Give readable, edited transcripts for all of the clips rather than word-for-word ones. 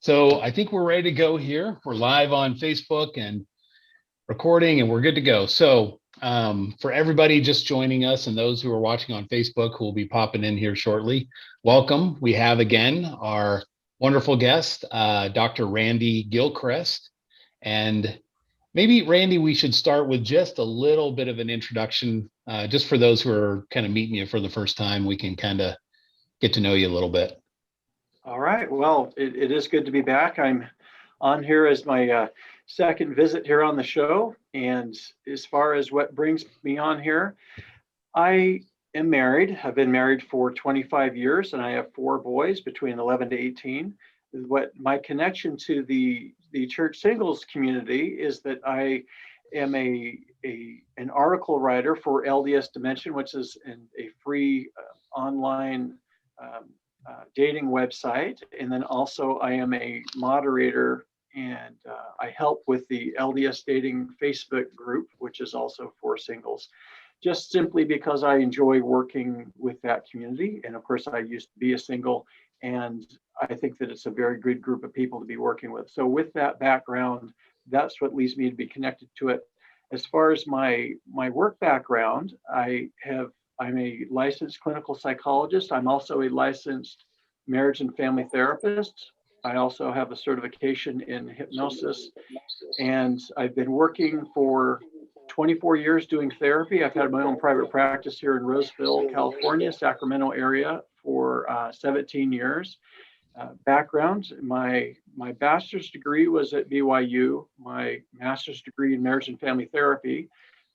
So I think we're ready to go here. We're live on Facebook and recording, and we're good to go. So for everybody just joining us and those who are watching on Facebook who will be popping in here shortly, welcome. We have again our wonderful guest, Dr. Randy Gilchrist. And maybe, Randy, we should start with just a little bit of an introduction, just for those who are kind of meeting you for the first time. We can kind of get to know you a little bit. All right. Well, it is good to be back. I'm on here as my second visit here on the show. And as far as what brings me on here, I am married. I've been married for 25 years and I have 4 boys between 11 to 18. What my connection to the church singles community is that I am an article writer for LDS Dimension, which is a free online dating website. And then also I am a moderator and I help with the LDS dating Facebook group, which is also for singles, just simply because I enjoy working with that community. And of course, I used to be a single, and I think that it's a very good group of people to be working with. So with that background, that's what leads me to be connected to it. As far as my work background, I'm a licensed clinical psychologist. I'm also a licensed marriage and family therapist. I also have a certification in hypnosis, and I've been working for 24 years doing therapy. I've had my own private practice here in Roseville, California, Sacramento area for 17 years. Background, my bachelor's degree was at BYU. My master's degree in marriage and family therapy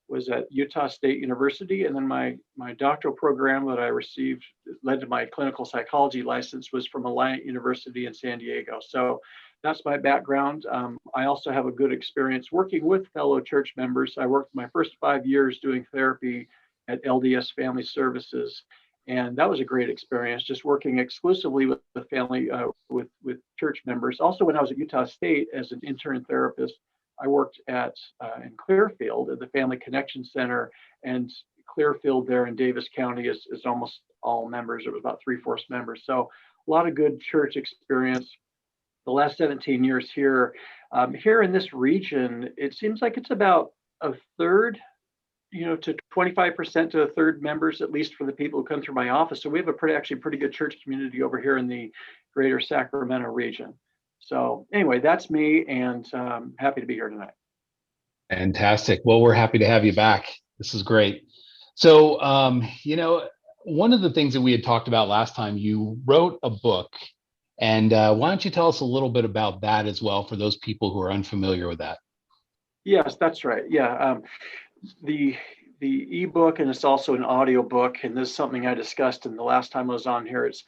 was at Utah State University. And then my doctoral program that I received led to my clinical psychology license was from Alliant University in San Diego. So that's my background. I also have a good experience working with fellow church members. I worked my first 5 years doing therapy at LDS Family Services. And that was a great experience, just working exclusively with the family, with church members. Also, when I was at Utah State as an intern therapist, I worked in Clearfield at the Family Connection Center, and Clearfield there in Davis County is almost all members. It was about 3/4 members. So a lot of good church experience. The last 17 years here, here in this region, it seems like it's about a third, to 25% to a third members, at least for the people who come through my office. So we have a pretty good church community over here in the greater Sacramento region. So anyway, that's me, and happy to be here tonight. Fantastic. Well, we're happy to have you back. This is great. So, one of the things that we had talked about last time, you wrote a book, and why don't you tell us a little bit about that as well for those people who are unfamiliar with that? Yes, that's right. Yeah, the ebook, and it's also an audio book, and this is something I discussed in the last time I was on here. It's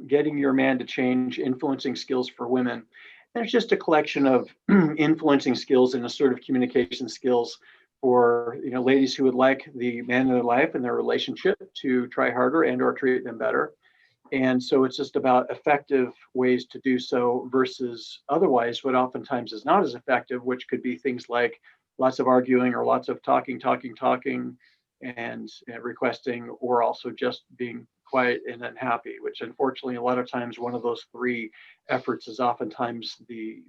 Getting Your Man to Change, Influencing Skills for Women. And it's just a collection of influencing skills and assertive communication skills for ladies who would like the man in their life and their relationship to try harder and or treat them better. And so it's just about effective ways to do so versus otherwise what oftentimes is not as effective, which could be things like lots of arguing or lots of talking, and requesting, or also just being quiet and unhappy, which unfortunately a lot of times one of those 3 efforts is oftentimes the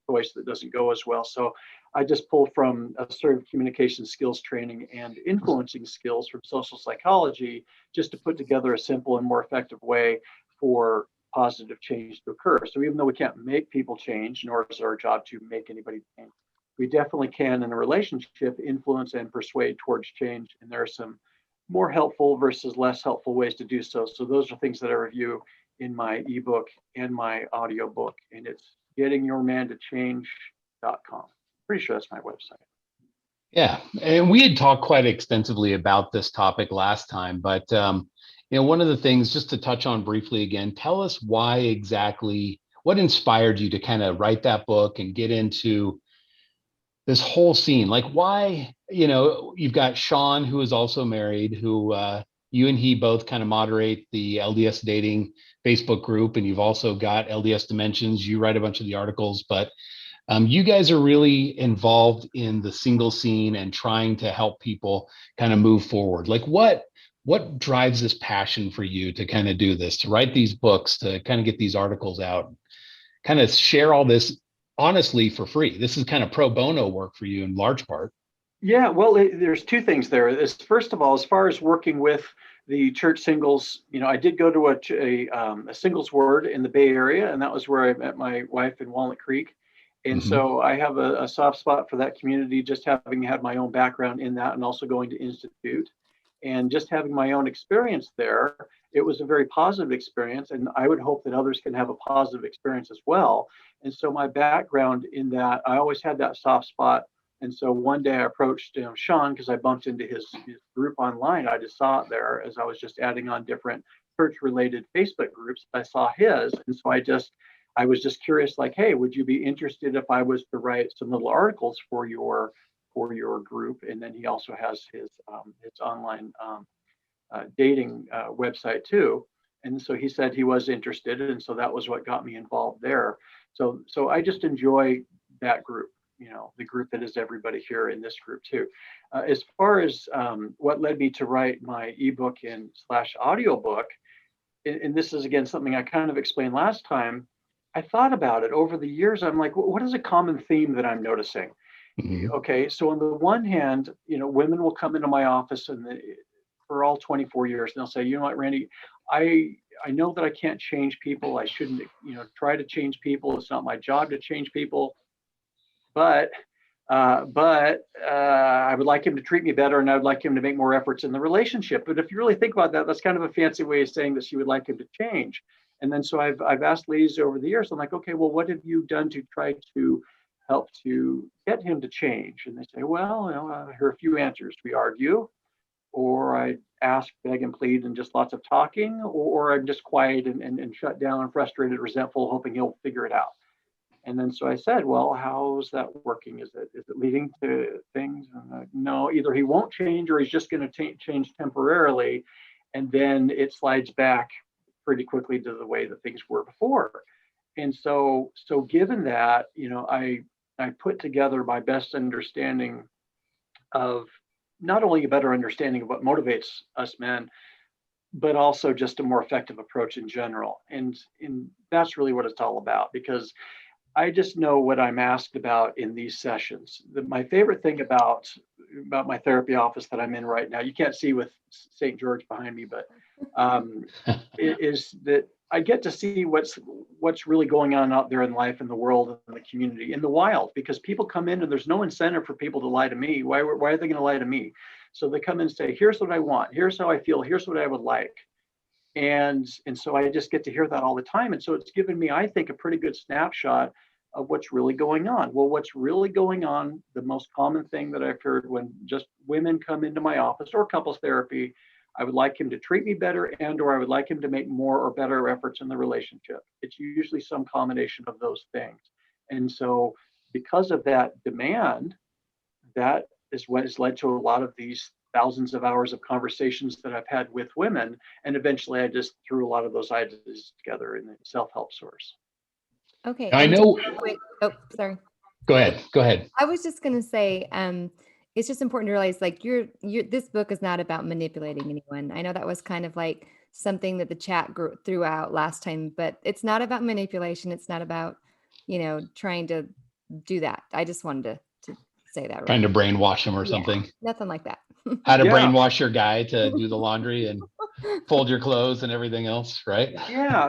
choice that doesn't go as well. So I just pulled from assertive communication skills training and influencing skills from social psychology, just to put together a simple and more effective way for positive change to occur. So even though we can't make people change, nor is it our job to make anybody change, we definitely can, in a relationship, influence and persuade towards change. And there are some more helpful versus less helpful ways to do so. So those are things that I review in my ebook and my audio book, and it's gettingyourmantochange.com. Pretty sure that's my website. Yeah, and we had talked quite extensively about this topic last time, but one of the things, just to touch on briefly again, tell us why exactly, what inspired you to kind of write that book and get into this whole scene? Like, why, you've got Sean, who is also married, who you and he both kind of moderate the LDS dating Facebook group, and you've also got LDS Dimensions. You write a bunch of the articles, but you guys are really involved in the single scene and trying to help people kind of move forward. Like, what drives this passion for you to kind of do this, to write these books, to kind of get these articles out? kind of share all this honestly for free. This is kind of pro bono work for you in large part. Yeah, well, there's two things there. First of all, as far as working with the church singles, I did go to a singles word in the Bay Area, and that was where I met my wife in Walnut Creek. And Mm-hmm. so I have a soft spot for that community, just having had my own background in that and also going to Institute. And just having my own experience there, it was a very positive experience. And I would hope that others can have a positive experience as well. And so my background in that, I always had that soft spot. And so one day I approached Sean because I bumped into his group online. I just saw it there as I was just adding on different church related Facebook groups. I saw his. And so I was just curious, like, hey, would you be interested if I was to write some little articles for your group? And then he also has his online dating website too. And so he said he was interested, and so that was what got me involved there. So I just enjoy that group, the group that is everybody here in this group too. As far as what led me to write my ebook and slash audiobook, and this is again something I kind of explained last time. I thought about it over the years. I'm like, what is a common theme that I'm noticing? Mm-hmm. Okay, so on the one hand, women will come into my office and for all 24 years, and they'll say, you know what, Randy, I know that I can't change people. I shouldn't, try to change people. It's not my job to change people, but I would like him to treat me better, and I would like him to make more efforts in the relationship. But if you really think about that, that's kind of a fancy way of saying that she would like him to change. And then so I've asked ladies over the years, I'm like, okay, well, what have you done to try to help to get him to change? And they say, well, I hear a few answers. We argue, or I ask, beg, and plead, and just lots of talking, or I'm just quiet and shut down and frustrated, resentful, hoping he'll figure it out. And then so I said, well, how's that working? Is it leading to things? And no, either he won't change or he's just going to change temporarily. And then it slides back pretty quickly to the way that things were before. And so given that, I put together my best understanding of not only a better understanding of what motivates us men, but also just a more effective approach in general. And that's really what it's all about, because I just know what I'm asked about in these sessions. My favorite thing about my therapy office that I'm in right now, you can't see with St. George behind me, but is that I get to see what's really going on out there in life, in the world, in the community, in the wild, because people come in and there's no incentive for people to lie to me. Why are they going to lie to me? So they come in and say, here's what I want, here's how I feel, here's what I would like. And so I just get to hear that all the time. And so it's given me, I think, a pretty good snapshot of what's really going on. Well, what's really going on, the most common thing that I've heard when just women come into my office or couples therapy, I would like him to treat me better, and or I would like him to make more or better efforts in the relationship. It's usually some combination of those things. And so because of that demand, that is what has led to a lot of these thousands of hours of conversations that I've had with women. And eventually I just threw a lot of those ideas together in the self-help source. Okay. I and know. Wait. Oh, sorry. Go ahead. I was just going to say, it's just important to realize, like, this book is not about manipulating anyone. I know that was kind of like something that the chat threw out last time, but it's not about manipulation. It's not about, trying to do that. I just wanted to say that. Trying to brainwash him or something. Nothing like that. How to brainwash your guy to do the laundry and fold your clothes and everything else, right? Yeah,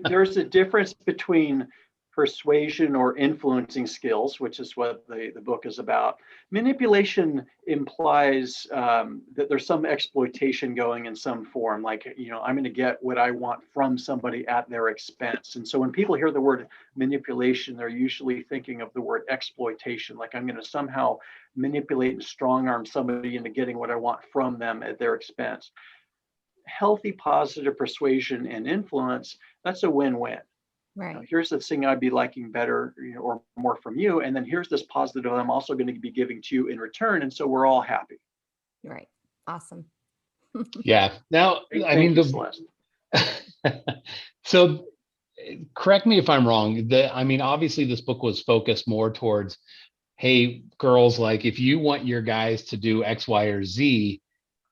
there's a difference between persuasion or influencing skills, which is what the book is about. Manipulation implies that there's some exploitation going in some form, like, I'm going to get what I want from somebody at their expense. And so when people hear the word manipulation, they're usually thinking of the word exploitation, like I'm going to somehow manipulate and strong arm somebody into getting what I want from them at their expense. Healthy, positive persuasion and influence, that's a win-win. Right. Here's the thing I'd be liking better, or more from you. And then here's this positive I'm also going to be giving to you in return. And so we're all happy. Right. Awesome. Yeah. Now, I mean, so correct me if I'm wrong. Obviously this book was focused more towards, hey, girls, like if you want your guys to do X, Y, or Z,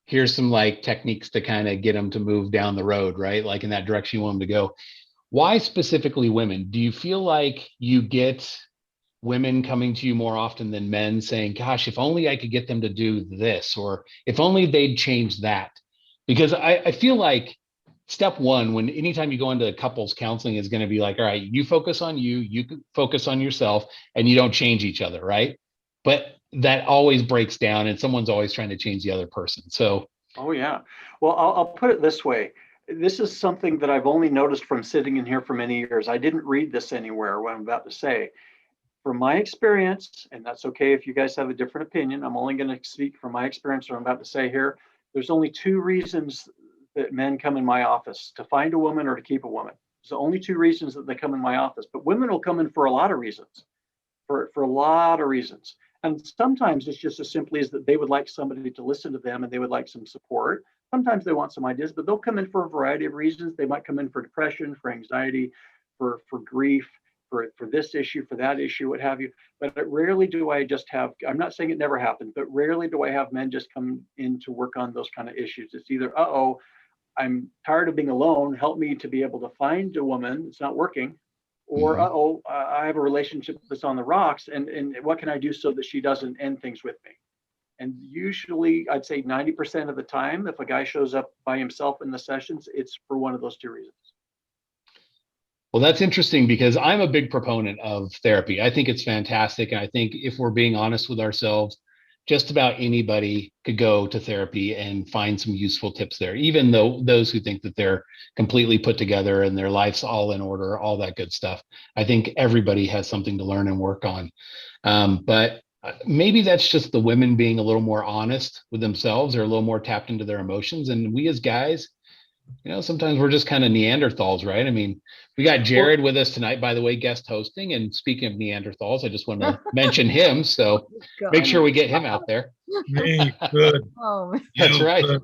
here's some like techniques to kind of get them to move down the road, right? Like in that direction you want them to go. Why specifically women? Do you feel like you get women coming to you more often than men saying, gosh, if only I could get them to do this, or if only they'd change that? Because I feel like step one, when anytime you go into couples counseling, is going to be like, all right, you focus on you, you focus on yourself, and you don't change each other, right? But that always breaks down, and someone's always trying to change the other person. So, Oh, yeah. Well, I'll put it this way. This is something that I've only noticed from sitting in here for many years. I didn't read this anywhere, what I'm about to say. From my experience, and that's okay if you guys have a different opinion, I'm only going to speak from my experience, what I'm about to say here. There's only two reasons that men come in my office: to find a woman or to keep a woman. It's the only two reasons that they come in my office. But women will come in for a lot of reasons, for a lot of reasons. And sometimes it's just as simply as that they would like somebody to listen to them and they would like some support. Sometimes they want some ideas, but they'll come in for a variety of reasons. They might come in for depression, for anxiety, for grief, for this issue, for that issue, what have you. But rarely do I just have, I'm not saying it never happens, but rarely do I have men just come in to work on those kind of issues. It's either, uh-oh, I'm tired of being alone, help me to be able to find a woman, it's not working. Or, mhm. uh-oh, I have a relationship that's on the rocks, and what can I do so that she doesn't end things with me? And usually, I'd say 90% of the time, if a guy shows up by himself in the sessions, it's for one of those two reasons. Well, that's interesting because I'm a big proponent of therapy. I think it's fantastic. And I think if we're being honest with ourselves, just about anybody could go to therapy and find some useful tips there, even though those who think that they're completely put together and their life's all in order, all that good stuff. I think everybody has something to learn and work on. But maybe that's just the women being a little more honest with themselves or a little more tapped into their emotions. And we as guys, sometimes we're just kind of Neanderthals, right? I mean, we got Well, Jared with us tonight, by the way, guest hosting. And speaking of Neanderthals, I just want to mention him. So make I sure know. we get him out there. Me, good. Oh, That's You, right. good.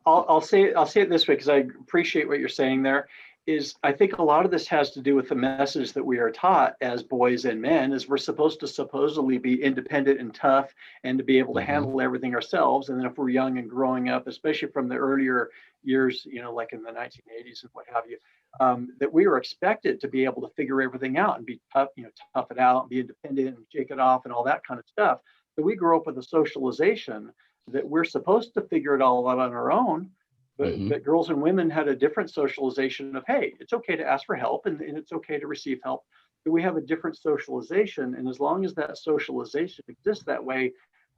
I'll say it this way because I appreciate what you're saying there. Is I think a lot of this has to do with the message that we are taught as boys and men is we're supposed to supposedly be independent and tough and to be able to Mhm. handle everything ourselves. And then if we're young and growing up, especially from the earlier years, like in the 1980s and what have you, that we were expected to be able to figure everything out and be tough, tough it out and be independent and shake it off and all that kind of stuff. So we grew up with a socialization that we're supposed to figure it all out on our own. But, Mhm. but girls and women had a different socialization of, hey, it's okay to ask for help and it's okay to receive help. But we have a different socialization. And as long as that socialization exists that way,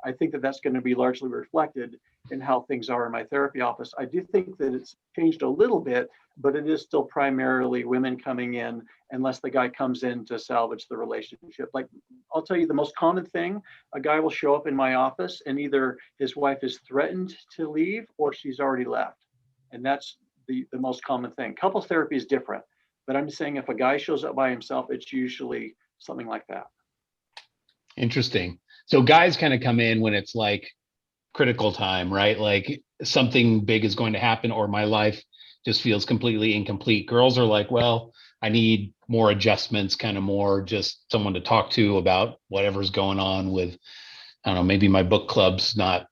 I think that that's going to be largely reflected in how things are in my therapy office. I do think that it's changed a little bit, but it is still primarily women coming in unless the guy comes in to salvage the relationship. Like, I'll tell you the most common thing: a guy will show up in my office and either his wife is threatened to leave or she's already left. And that's the most common thing. Couples therapy is different, but I'm saying if a guy shows up by himself, it's usually something like that. Interesting. So guys kind of come in when it's like critical time, right? Like something big is going to happen or my life just feels completely incomplete. Girls are like, well, I need more adjustments, kind of more just someone to talk to about whatever's going on with, I don't know, maybe my book club's not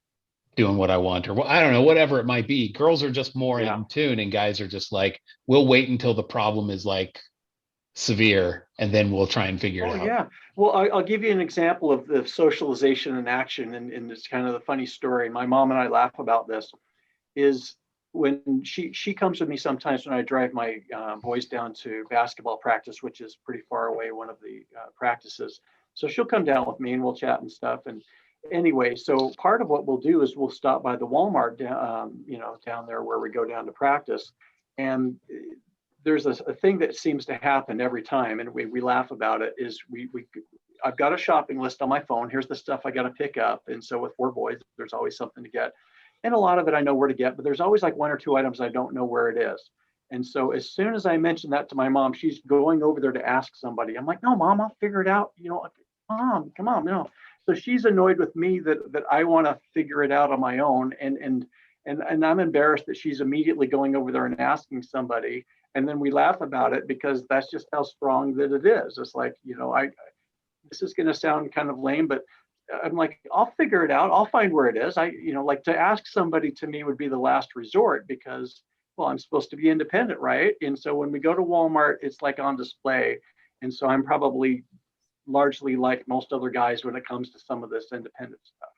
doing what I want, or I don't know, whatever it might be. Girls are just more Yeah. in tune, and guys are just like, we'll wait until the problem is like severe, and then we'll try and figure it Oh, out. yeah. Well, I'll give you an example of the socialization in action. And it's kind of the funny story. My mom and I laugh about this. Is when she comes with me sometimes when I drive my boys down to basketball practice, which is pretty far away, one of the practices. So she'll come down with me and we'll chat and stuff. And anyway, so part of what we'll do is we'll stop by the Walmart down, down there where we go down to practice. And there's a thing that seems to happen every time, and we laugh about it. Is I've got a shopping list on my phone. Here's the stuff I got to pick up. And so with four boys, there's always something to get. And a lot of it I know where to get, but there's always like one or two items I don't know where it is. And so as soon as I mention that to my mom, she's going over there to ask somebody. I'm like, no, mom, I'll figure it out. Mom, come on, no. So she's annoyed with me that I want to figure it out on my own. And I'm embarrassed that she's immediately going over there and asking somebody. And then we laugh about it because that's just how strong that it is. It's like, this is going to sound kind of lame, but I'm like, I'll figure it out. I'll find where it is. Like to ask somebody to me would be the last resort because well, I'm supposed to be independent, right? And so when we go to Walmart, it's like on display. And so I'm probably largely like most other guys when it comes to some of this independent stuff.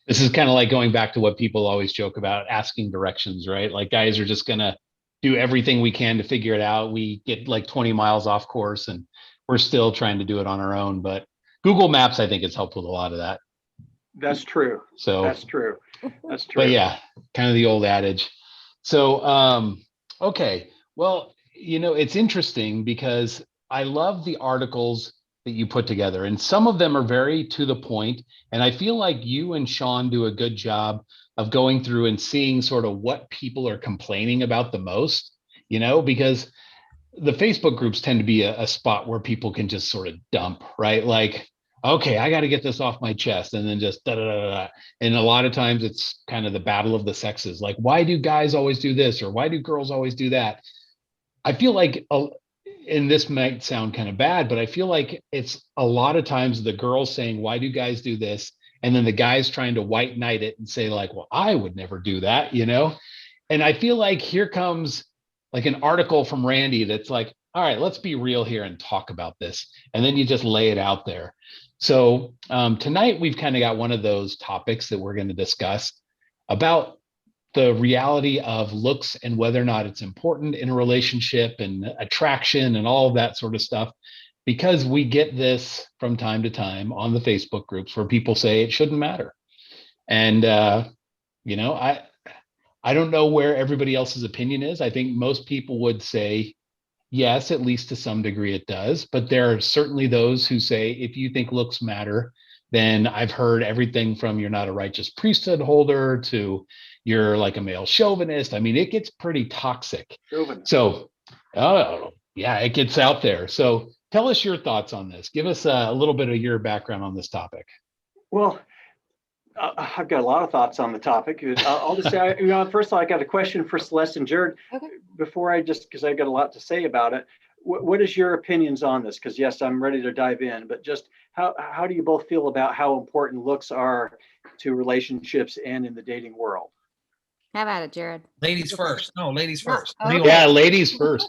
This is kind of like going back to what people always joke about, asking directions, right? Like guys are just going to do everything we can to figure it out. We get like 20 miles off course and we're still trying to do it on our own. But Google Maps, I think, has helped with a lot of that. That's true. So that's true. That's true. But yeah, kind of the old adage. So, okay. Well, it's interesting because I love the articles that you put together, and some of them are very to the point. And I feel like you and Sean do a good job of going through and seeing sort of what people are complaining about the most, because the Facebook groups tend to be a spot where people can just sort of dump, right? Like, okay, I got to get this off my chest, and then just da da da da. And a lot of times it's kind of the battle of the sexes. Like, why do guys always do this, or why do girls always do that? I feel like, and this might sound kind of bad, but I feel like it's a lot of times the girls saying, why do guys do this? And then the guys trying to white knight it and say like, well, I would never do that, And I feel like here comes like an article from Randy that's like, all right, let's be real here and talk about this. And then you just lay it out there. So tonight we've kind of got one of those topics that we're going to discuss about the reality of looks and whether or not it's important in a relationship and attraction and all of that sort of stuff. Because we get this from time to time on the Facebook groups where people say it shouldn't matter. And, I don't know where everybody else's opinion is. I think most people would say, yes, at least to some degree it does. But there are certainly those who say, if you think looks matter, then I've heard everything from you're not a righteous priesthood holder to you're like a male chauvinist. I mean, it gets pretty toxic. Chauvinist. So, oh, yeah, it gets out there. So tell us your thoughts on this. Give us a little bit of your background on this topic. Well, I've got a lot of thoughts on the topic. I'll just say, first of all, I got a question for Celeste and Jared. Okay. Before because I got a lot to say about it. What is your opinions on this? Because yes, I'm ready to dive in, but just how do you both feel about how important looks are to relationships and in the dating world? How about it, Jared? Ladies first. No, ladies first. Okay. Yeah, ladies first.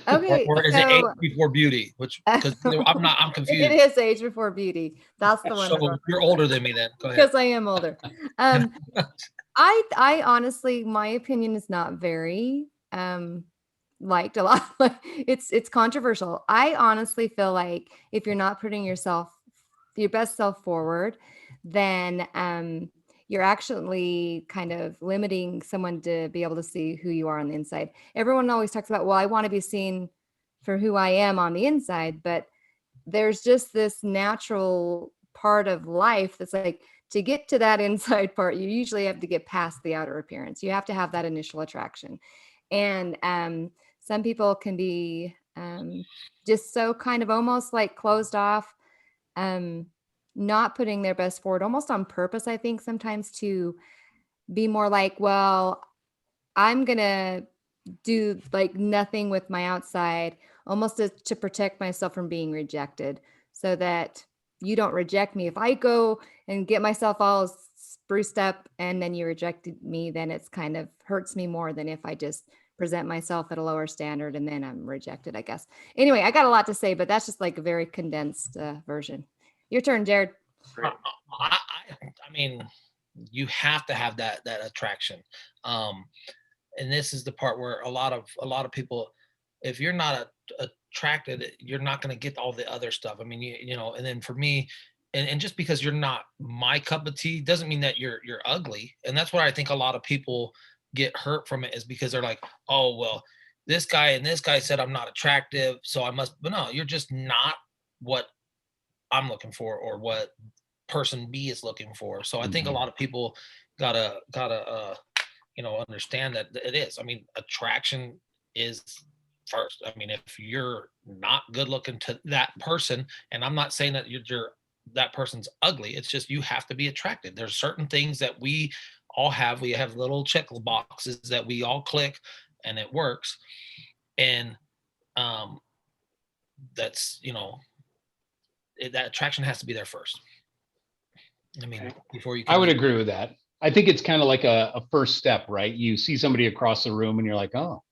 Okay. Or is it age before beauty? Which, because I'm confused. It is age before beauty. That's the one. So you're older than me then. Go ahead. Because I am older. I honestly, my opinion is not very liked a lot. It's controversial. I honestly feel like if you're not putting your best self forward, then you're actually kind of limiting someone to be able to see who you are on the inside. Everyone always talks about, well, I want to be seen for who I am on the inside, but there's just this natural part of life that's like, to get to that inside part, you usually have to get past the outer appearance. You have to have that initial attraction. And some people can be just so kind of almost like closed off, not putting their best forward, almost on purpose, I think, sometimes to be more like, well, I'm going to do like nothing with my outside, almost to protect myself from being rejected, so that you don't reject me. If I go and get myself all spruced up and then you rejected me, then it's kind of hurts me more than if I just present myself at a lower standard and then I'm rejected, I guess. Anyway, I got a lot to say, but that's just like a very condensed version. Your turn, Jared. I mean, you have to have that attraction. And this is the part where a lot of people, if you're not attracted, you're not going to get all the other stuff. I mean, you know, and then for me, and just because you're not my cup of tea doesn't mean that you're ugly. And that's what I think a lot of people get hurt from it, is because they're like, oh, well, this guy and this guy said I'm not attractive, so I must, but no, you're just not what I'm looking for or what person B is looking for. So I think a lot of people gotta understand that it is. I mean, attraction is first. I mean, if you're not good looking to that person, and I'm not saying that you're that person's ugly, it's just you have to be attracted. There's certain things that we all have. We have little check boxes that we all click and it works. And that's, that attraction has to be there first. I mean, before you can, I would agree with that. I think it's kind of like a first step, right? You see somebody across the room and you're like, oh,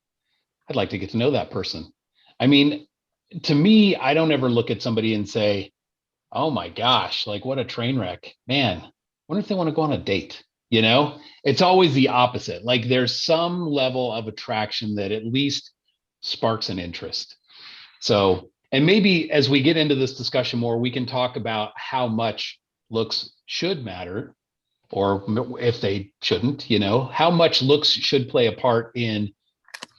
I'd like to get to know that person. I mean, to me, I don't ever look at somebody and say, oh my gosh, like what a train wreck. Man, wonder if they want to go on a date. You know, it's always the opposite. Like there's some level of attraction that at least sparks an interest. So, and maybe as we get into this discussion more, we can talk about how much looks should matter or if they shouldn't, you know, how much looks should play a part in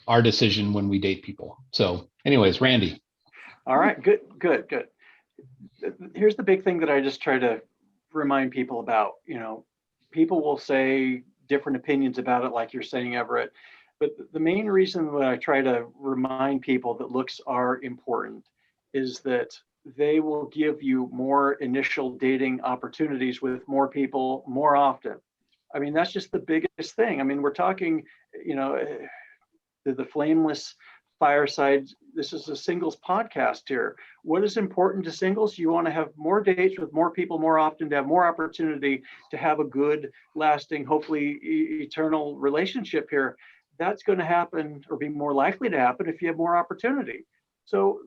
our decision when we date people. So anyways, Randy. All right, good. Here's the big thing that I just try to remind people about. People will say different opinions about it, like you're saying, Everett. But the main reason that I try to remind people that looks are important is that they will give you more initial dating opportunities with more people more often. I mean, that's just the biggest thing. I mean, we're talking, the Flameless Fireside. This is a singles podcast here. What is important to singles? You want to have more dates with more people more often to have more opportunity to have a good, lasting, hopefully eternal relationship here. That's going to happen or be more likely to happen if you have more opportunity. So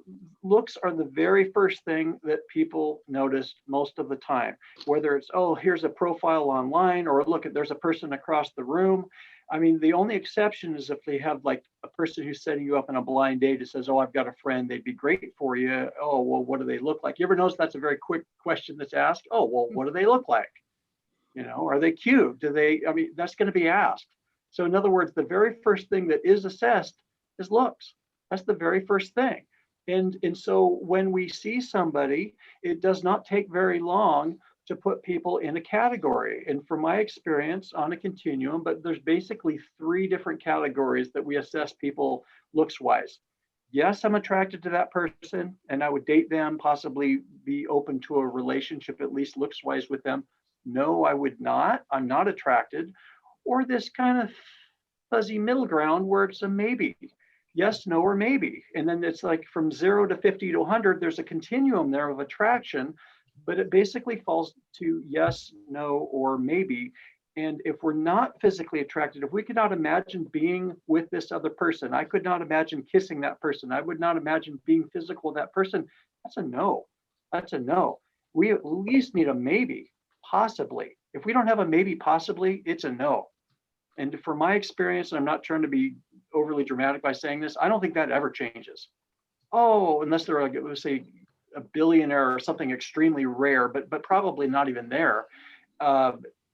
looks are the very first thing that people notice most of the time, whether it's, oh, here's a profile online, or look, there's a person across the room. I mean, the only exception is if they have like a person who's setting you up in a blind date that says, oh, I've got a friend, they'd be great for you. Oh, well, what do they look like? You ever notice that's a very quick question that's asked? Oh, well, what do they look like? Are they cute? That's going to be asked. So in other words, the very first thing that is assessed is looks. That's the very first thing. And so when we see somebody, it does not take very long to put people in a category. And from my experience on a continuum, but there's basically 3 different categories that we assess people looks wise. Yes, I'm attracted to that person and I would date them, possibly be open to a relationship, at least looks wise with them. No, I would not. I'm not attracted. Or this kind of fuzzy middle ground where it's a maybe. Yes, no, or maybe. And then it's like from 0 to 50 to 100, there's a continuum there of attraction, but it basically falls to yes, no, or maybe. And if we're not physically attracted, if we could not imagine being with this other person, I could not imagine kissing that person, I would not imagine being physical with that person, that's a no. That's a no. We at least need a maybe, possibly. If we don't have a maybe, possibly, it's a no. And from my experience, and I'm not trying to be overly dramatic by saying this, I don't think that ever changes. Oh, unless they're like, let's say, a billionaire or something extremely rare, but probably not even there.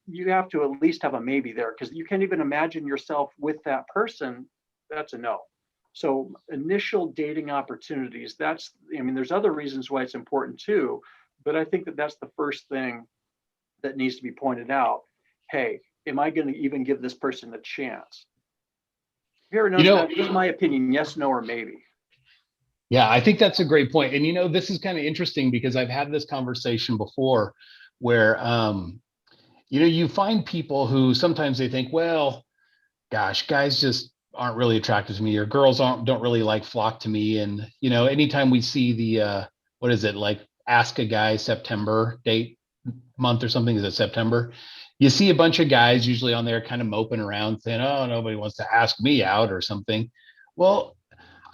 You have to at least have a maybe there, because you can't even imagine yourself with that person. That's a no. So initial dating opportunities, there's other reasons why it's important too, but I think that that's the first thing that needs to be pointed out. Hey, am I going to even give this person a chance? Have you ever noticed that? This is my opinion, yes, no, or maybe. Yeah, I think that's a great point. And this is kind of interesting because I've had this conversation before where you find people who sometimes they think, well, gosh, guys just aren't really attracted to me, or girls don't really like flock to me. And anytime we see the what is it, like ask a guy September date month or something, is it September? You see a bunch of guys usually on there kind of moping around saying, oh, nobody wants to ask me out or something. Well,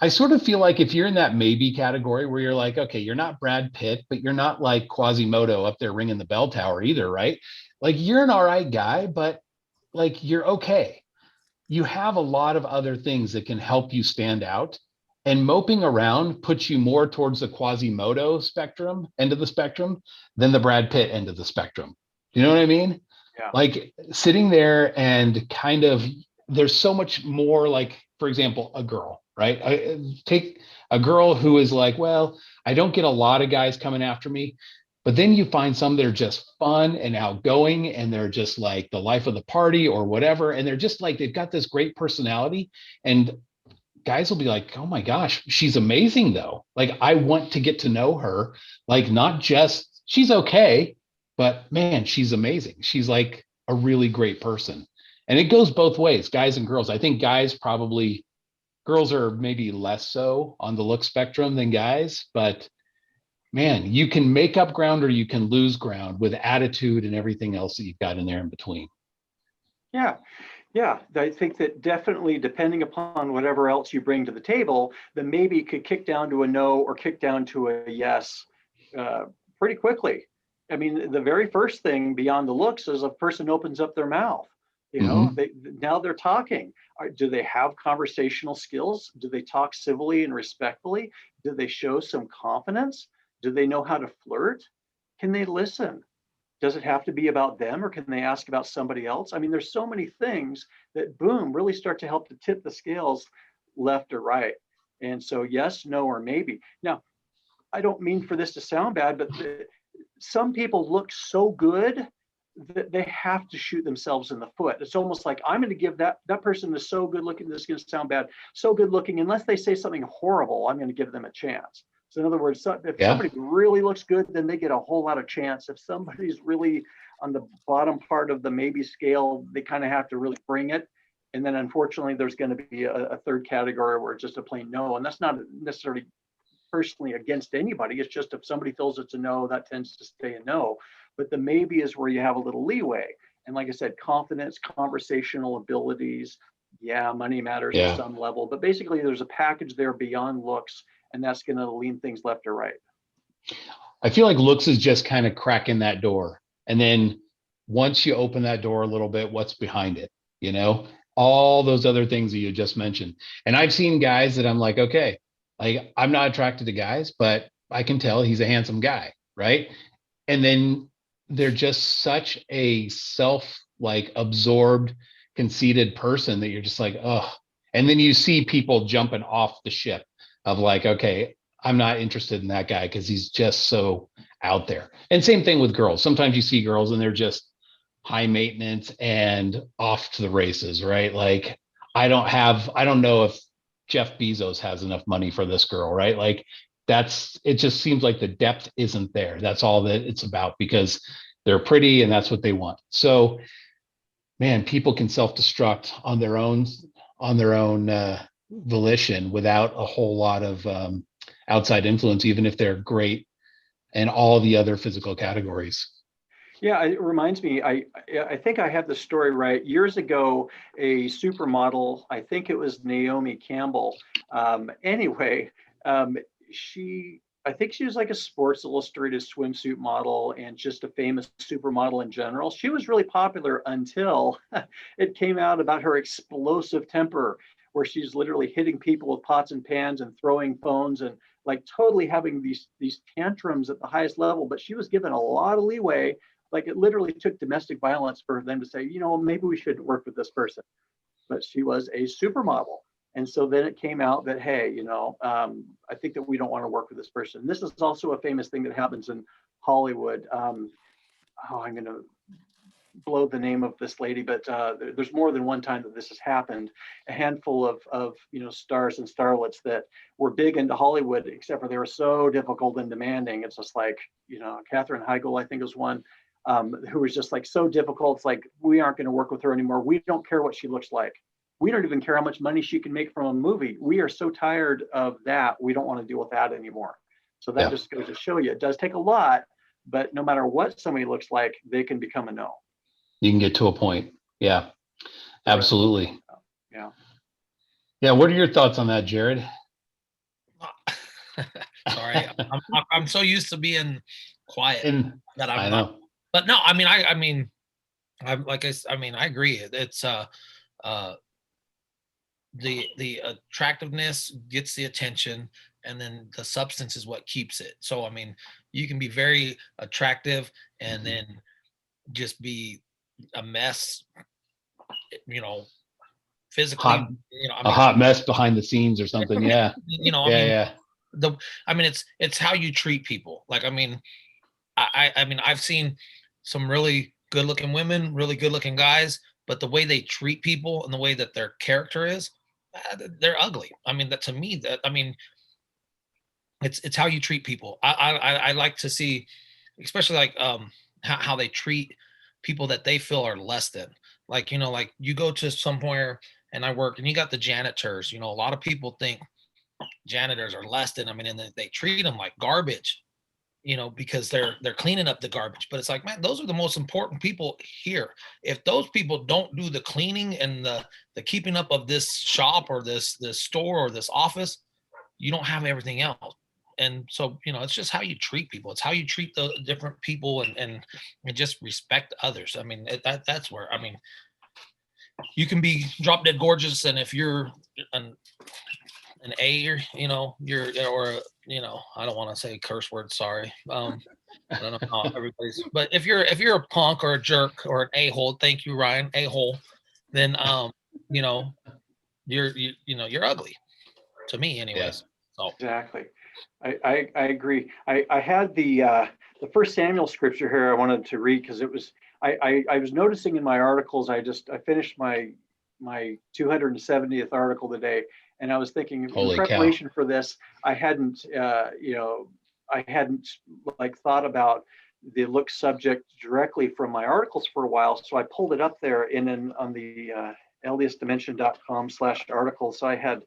I sort of feel like if you're in that maybe category where you're like, okay, you're not Brad Pitt, but you're not like Quasimodo up there ringing the bell tower either, right? Like you're an all right guy, but like you're okay. You have a lot of other things that can help you stand out. And moping around puts you more towards the Quasimodo spectrum, end of the spectrum, than the Brad Pitt end of the spectrum. Do you know what I mean? Yeah. Like sitting there and kind of, there's so much more, like, for example, a girl, right? I take a girl who is like, well, I don't get a lot of guys coming after me, but then you find some that are just fun and outgoing and they're just like the life of the party or whatever. And they're just like, they've got this great personality, and guys will be like, oh my gosh, she's amazing though. Like I want to get to know her, like not just she's okay, but man, she's amazing. She's like a really great person. And it goes both ways, guys and girls. I think girls are maybe less so on the look spectrum than guys, but man, you can make up ground or you can lose ground with attitude and everything else that you've got in there in between. Yeah. Yeah, I think that definitely, depending upon whatever else you bring to the table, the maybe could kick down to a no or kick down to a yes pretty quickly. I mean, the very first thing beyond the looks is a person opens up their mouth. Hmm. Now they're talking. Do they have conversational skills? Do they talk civilly and respectfully? Do they show some confidence? Do they know how to flirt? Can they listen? Does it have to be about them, or can they ask about somebody else? I mean, there's so many things that boom really start to help to tip the scales left or right. And so yes, no, or maybe. Now, I don't mean for this to sound bad, but some people look so good that they have to shoot themselves in the foot. It's almost like, I'm going to give that person is so good looking, this is going to sound bad, so good looking, unless they say something horrible, I'm going to give them a chance. So in other words, if Yeah. somebody really looks good, then they get a whole lot of chance. If somebody's really on the bottom part of the maybe scale, they kind of have to really bring it. And then unfortunately, there's going to be a third category where it's just a plain no. And that's not necessarily personally against anybody. It's just if somebody feels it's a no, that tends to stay a no. But the maybe is where you have a little leeway. And like I said, confidence, conversational abilities, yeah, money matters to Yeah. some level, but basically there's a package there beyond looks, and that's going to lean things left or right. I feel like looks is just kind of cracking that door. And then once you open that door a little bit, what's behind it? You know, all those other things that you just mentioned. And I've seen guys that I'm like, okay, like I'm not attracted to guys, but I can tell he's a handsome guy, right? And then they're just such a like absorbed, conceited person that you're just like, oh. And then you see people jumping off the ship of like, okay, I'm not interested in that guy because he's just so out there. And same thing with girls. Sometimes you see girls and they're just high maintenance and off to the races, right? Like I don't know if Jeff Bezos has enough money for this girl, right? Like it just seems like the depth isn't there. That's all that it's about because they're pretty and that's what they want. So man, people can self-destruct on their own volition without a whole lot of outside influence, even if they're great in all the other physical categories. Yeah, it reminds me, I think I have the story right. Years ago, a supermodel, I think it was Naomi Campbell. Anyway, I think she was like a Sports Illustrated swimsuit model and just a famous supermodel in general. She was really popular until it came out about her explosive temper, where she's literally hitting people with pots and pans and throwing phones and like totally having these tantrums at the highest level. But she was given a lot of leeway. Like it literally took domestic violence for them to say, maybe we should work with this person. But she was a supermodel. And so then it came out that, hey, I think that we don't want to work with this person. This is also a famous thing that happens in Hollywood. I'm going to blow the name of this lady, but there's more than one time that this has happened. A handful of stars and starlets that were big into Hollywood, except for they were so difficult and demanding. It's just like, Katherine Heigl, I think, was one. Who was just like so difficult. It's like, we aren't going to work with her anymore. We don't care what she looks like. We don't even care how much money she can make from a movie. We are so tired of that. We don't want to deal with that anymore. So that just goes to show you, it does take a lot, but no matter what somebody looks like, they can become a no. You can get to a point. Yeah, absolutely. Yeah. Yeah. What are your thoughts on that, Jared? Sorry, I'm so used to being quiet that I'm I not. know. But no, I mean, I agree. It's the attractiveness gets the attention, and then the substance is what keeps it. So I mean, you can be very attractive and then just be a mess, physically. A hot mess behind the scenes or something. Yeah. Yeah. It's how you treat people. Like, I mean, I've seen some really good looking women, really good looking guys, but the way they treat people and the way that their character is, they're ugly. I mean, it's how you treat people. I like to see, especially like how they treat people that they feel are less than. Like, like you go to somewhere and I work and you got the janitors. A lot of people think janitors are less than. I mean, and they treat them like garbage. because they're cleaning up the garbage. But it's like, man, those are the most important people here. If those people don't do the cleaning and the keeping up of this shop or this store or this office, you don't have everything else. And so, it's just how you treat people. It's how you treat the different people and just respect others. I mean, that's where, you can be drop dead gorgeous. And if you're an A, or, I don't want to say curse word. Sorry. I don't know how everybody's, but if you're a punk or a jerk or an a-hole, thank you, Ryan, a-hole, then, you're ugly to me anyways. Yeah. So Exactly. I agree. I had the first Samuel scripture here I wanted to read because it was, I was noticing in my articles, I finished my 270th article today, and I was thinking Holy in cow. preparation for this, I hadn't like thought about the look subject directly from my articles for a while. So I pulled it up there on the ldsdimension.com/articles. So I had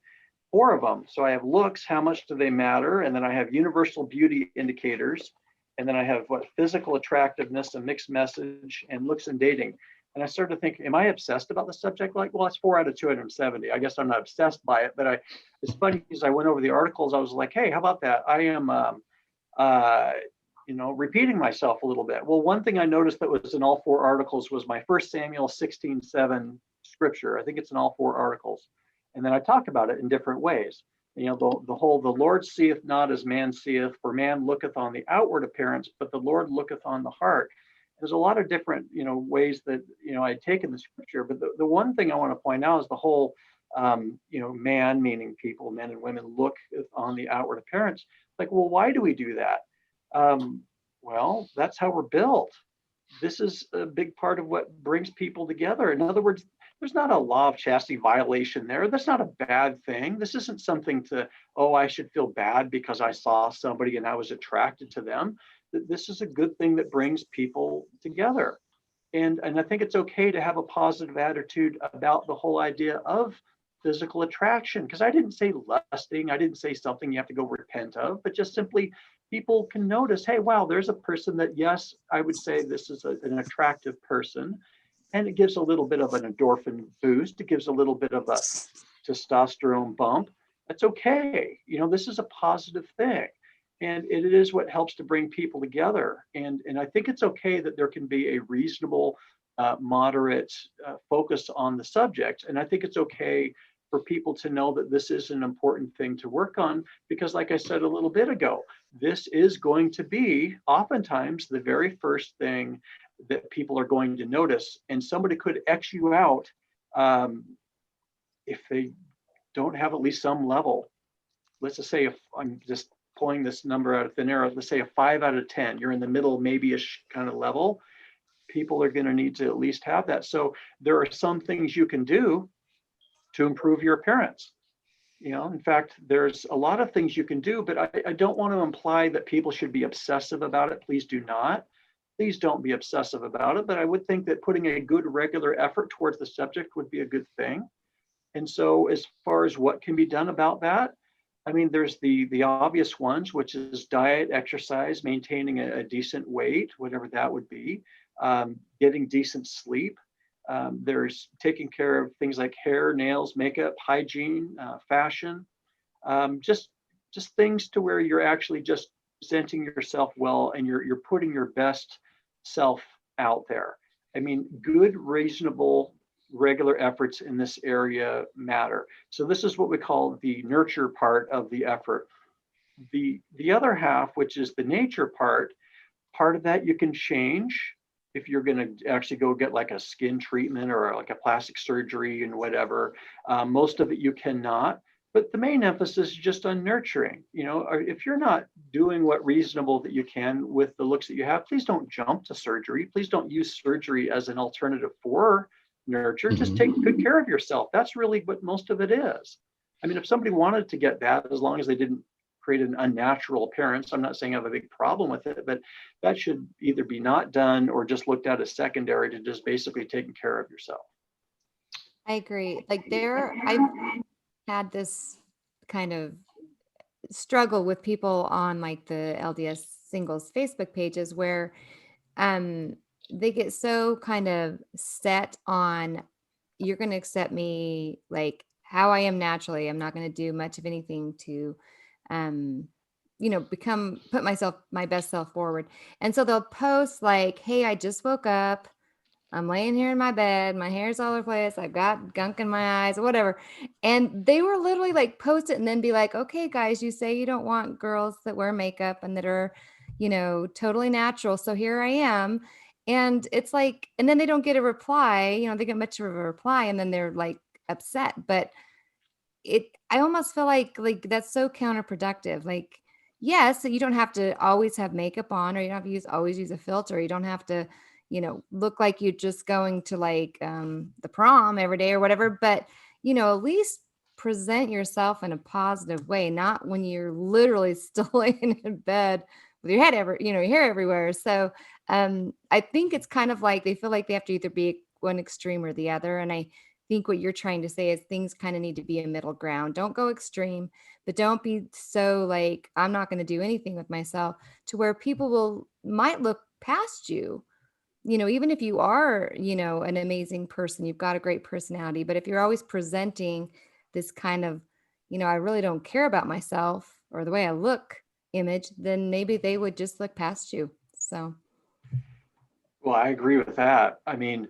4 of them. So I have looks, how much do they matter? And then I have universal beauty indicators. And then I have physical attractiveness, a mixed message, and looks and dating. And I started to think, am I obsessed about the subject? Like, well, that's 4 out of 270. I guess I'm not obsessed by it, but it's funny because I went over the articles. I was like, hey, how about that? I am, repeating myself a little bit. Well, one thing I noticed that was in all 4 articles was my 1 Samuel 16:7 scripture. I think it's in all 4 articles. And then I talk about it in different ways. The Lord seeth not as man seeth, for man looketh on the outward appearance, but the Lord looketh on the heart. There's a lot of different, ways that, I'd taken the scripture, but the one thing I want to point out is the whole, man, meaning people, men and women, look on the outward appearance. Like, well, why do we do that? Well, that's how we're built. This is a big part of what brings people together. In other words, there's not a law of chastity violation there. That's not a bad thing. This isn't something I should feel bad because I saw somebody and I was attracted to them. This is a good thing that brings people together. And I think it's okay to have a positive attitude about the whole idea of physical attraction, because I didn't say lusting. I didn't say something you have to go repent of, but just simply people can notice, hey, wow, there's a person that, yes, I would say this is an attractive person. And it gives a little bit of an endorphin boost. It gives a little bit of a testosterone bump. That's okay. This is a positive thing. And it is what helps to bring people together. And I think it's okay that there can be a reasonable, moderate focus on the subject. And I think it's okay for people to know that this is an important thing to work on, because like I said a little bit ago, this is going to be oftentimes the very first thing that people are going to notice. And somebody could X you out if they don't have at least some level. Let's just say, if I'm just pulling this number out of thin air, let's say a 5 out of 10, you're in the middle, maybe-ish kind of level, people are going to need to at least have that. So there are some things you can do to improve your appearance. In fact, there's a lot of things you can do, but I don't want to imply that people should be obsessive about it. Please do not. Please don't be obsessive about it. But I would think that putting a good regular effort towards the subject would be a good thing. And so as far as what can be done about that, there's the obvious ones, which is diet, exercise, maintaining a decent weight, whatever that would be, getting decent sleep. There's taking care of things like hair, nails, makeup, hygiene, fashion, just things to where you're actually just presenting yourself well and you're putting your best self out there. Good, reasonable, regular efforts in this area matter. So this is what we call the nurture part of the effort. The other half, which is the nature part of that you can change. If you're going to actually go get like a skin treatment or like a plastic surgery and whatever, most of it you cannot. But the main emphasis is just on nurturing. If you're not doing what reasonable that you can with the looks that you have, please don't jump to surgery. Please don't use surgery as an alternative for nurture. Just take good care of yourself. That's really what most of it is. If somebody wanted to get that, as long as they didn't create an unnatural appearance, I'm not saying I have a big problem with it, but that should either be not done or just looked at as secondary to just basically taking care of yourself. I agree. I've had this kind of struggle with people on like the LDS singles Facebook pages where they get so kind of set on, you're going to accept me like how I am naturally. I'm not going to do much of anything to, put my best self forward. And so they'll post like, hey, I just woke up. I'm laying here in my bed. My hair's all over the place. I've got gunk in my eyes, whatever. And they were literally like post it and then be like, okay, guys, you say you don't want girls that wear makeup and that are, totally natural. So here I am. And it's like, and then they don't get a reply, they get much of a reply and then they're like upset. But I almost feel like that's so counterproductive. Like, yes, you don't have to always have makeup on, or you don't have to always use a filter. You don't have to, look like you're just going to like the prom every day or whatever. But, at least present yourself in a positive way, not when you're literally still laying in bed with your your hair everywhere. So I think it's kind of like they feel like they have to either be one extreme or the other. And I think what you're trying to say is things kind of need to be a middle ground. Don't go extreme, but don't be so like, I'm not going to do anything with myself, to where people might look past you. Even if you are, an amazing person, you've got a great personality, but if you're always presenting this kind of, I really don't care about myself or the way I look image, then maybe they would just look past you. So. Well, I agree with that. I mean,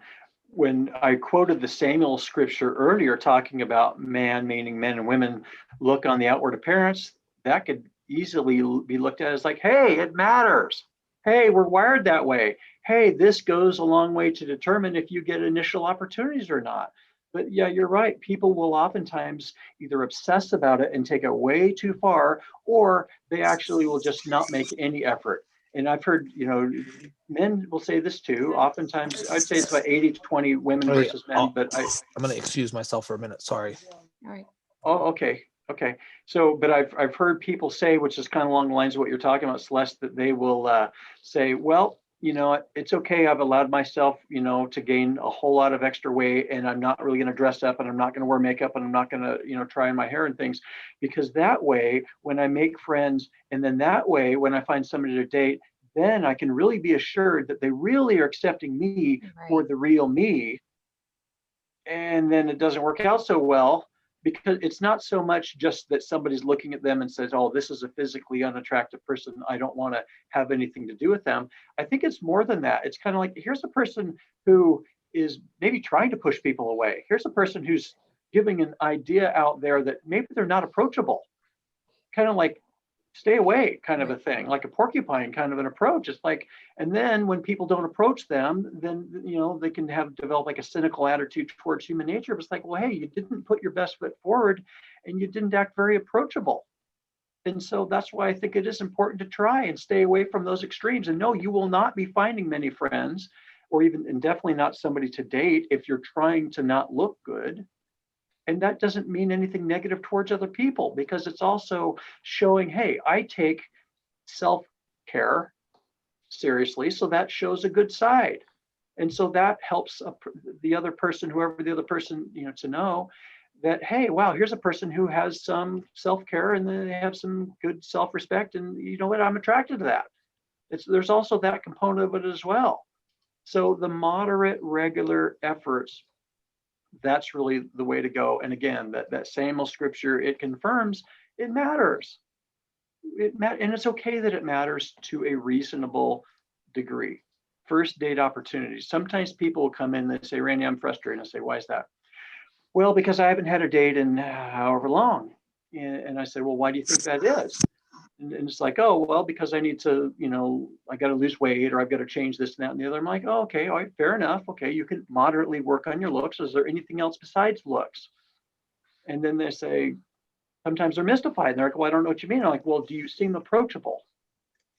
when I quoted the Samuel scripture earlier, talking about man, meaning men and women, look on the outward appearance, that could easily be looked at as like, hey, it matters. Hey, we're wired that way. Hey, this goes a long way to determine if you get initial opportunities or not. But yeah, you're right. People will oftentimes either obsess about it and take it way too far, or they actually will just not make any effort. And I've heard, men will say this too. Oftentimes, I'd say it's about 80-20 women versus men, but I'm going to excuse myself for a minute. Sorry. All right. Oh, okay. Okay. So, but I've heard people say, which is kind of along the lines of what you're talking about, Celeste, that they will say, well, it's okay. I've allowed myself, to gain a whole lot of extra weight, and I'm not really going to dress up, and I'm not going to wear makeup, and I'm not going to, try on my hair and things, because that way, when I make friends, and then that way, when I find somebody to date, then I can really be assured that they really are accepting me for the real me. And then it doesn't work out so well, because it's not so much just that somebody's looking at them and says, oh, this is a physically unattractive person, I don't want to have anything to do with them. I think it's more than that. It's kind of like, here's a person who is maybe trying to push people away. Here's a person who's giving an idea out there that maybe they're not approachable. Kind of like, stay away kind of a thing, like a porcupine kind of an approach. It's like, and then when people don't approach them, then, they can develop like a cynical attitude towards human nature. But it's like, well, hey, you didn't put your best foot forward and you didn't act very approachable. And so that's why I think it is important to try and stay away from those extremes. And no, you will not be finding many friends, or even, and definitely not somebody to date, if you're trying to not look good. And that doesn't mean anything negative towards other people, because it's also showing, hey, I take self-care seriously. So that shows a good side. And so that helps the other person, whoever the other person, to know that, hey, wow, here's a person who has some self-care and they have some good self-respect. And you know what, I'm attracted to that. There's also that component of it as well. So the moderate, regular efforts, that's really the way to go. And again, that Samuel scripture, it confirms it matters. And it's okay that it matters to a reasonable degree. First date opportunities. Sometimes people will come in and they say, Randy, I'm frustrated. I say, why is that? Well, because I haven't had a date in however long. And I said, well, why do you think that is? And it's like, oh, well, because I need to, I got to lose weight, or I've got to change this and that and the other. I'm like, oh, okay, all right, fair enough. Okay, you can moderately work on your looks. Is there anything else besides looks? And then they say, sometimes they're mystified. And they're like, well, I don't know what you mean. I'm like, well, do you seem approachable?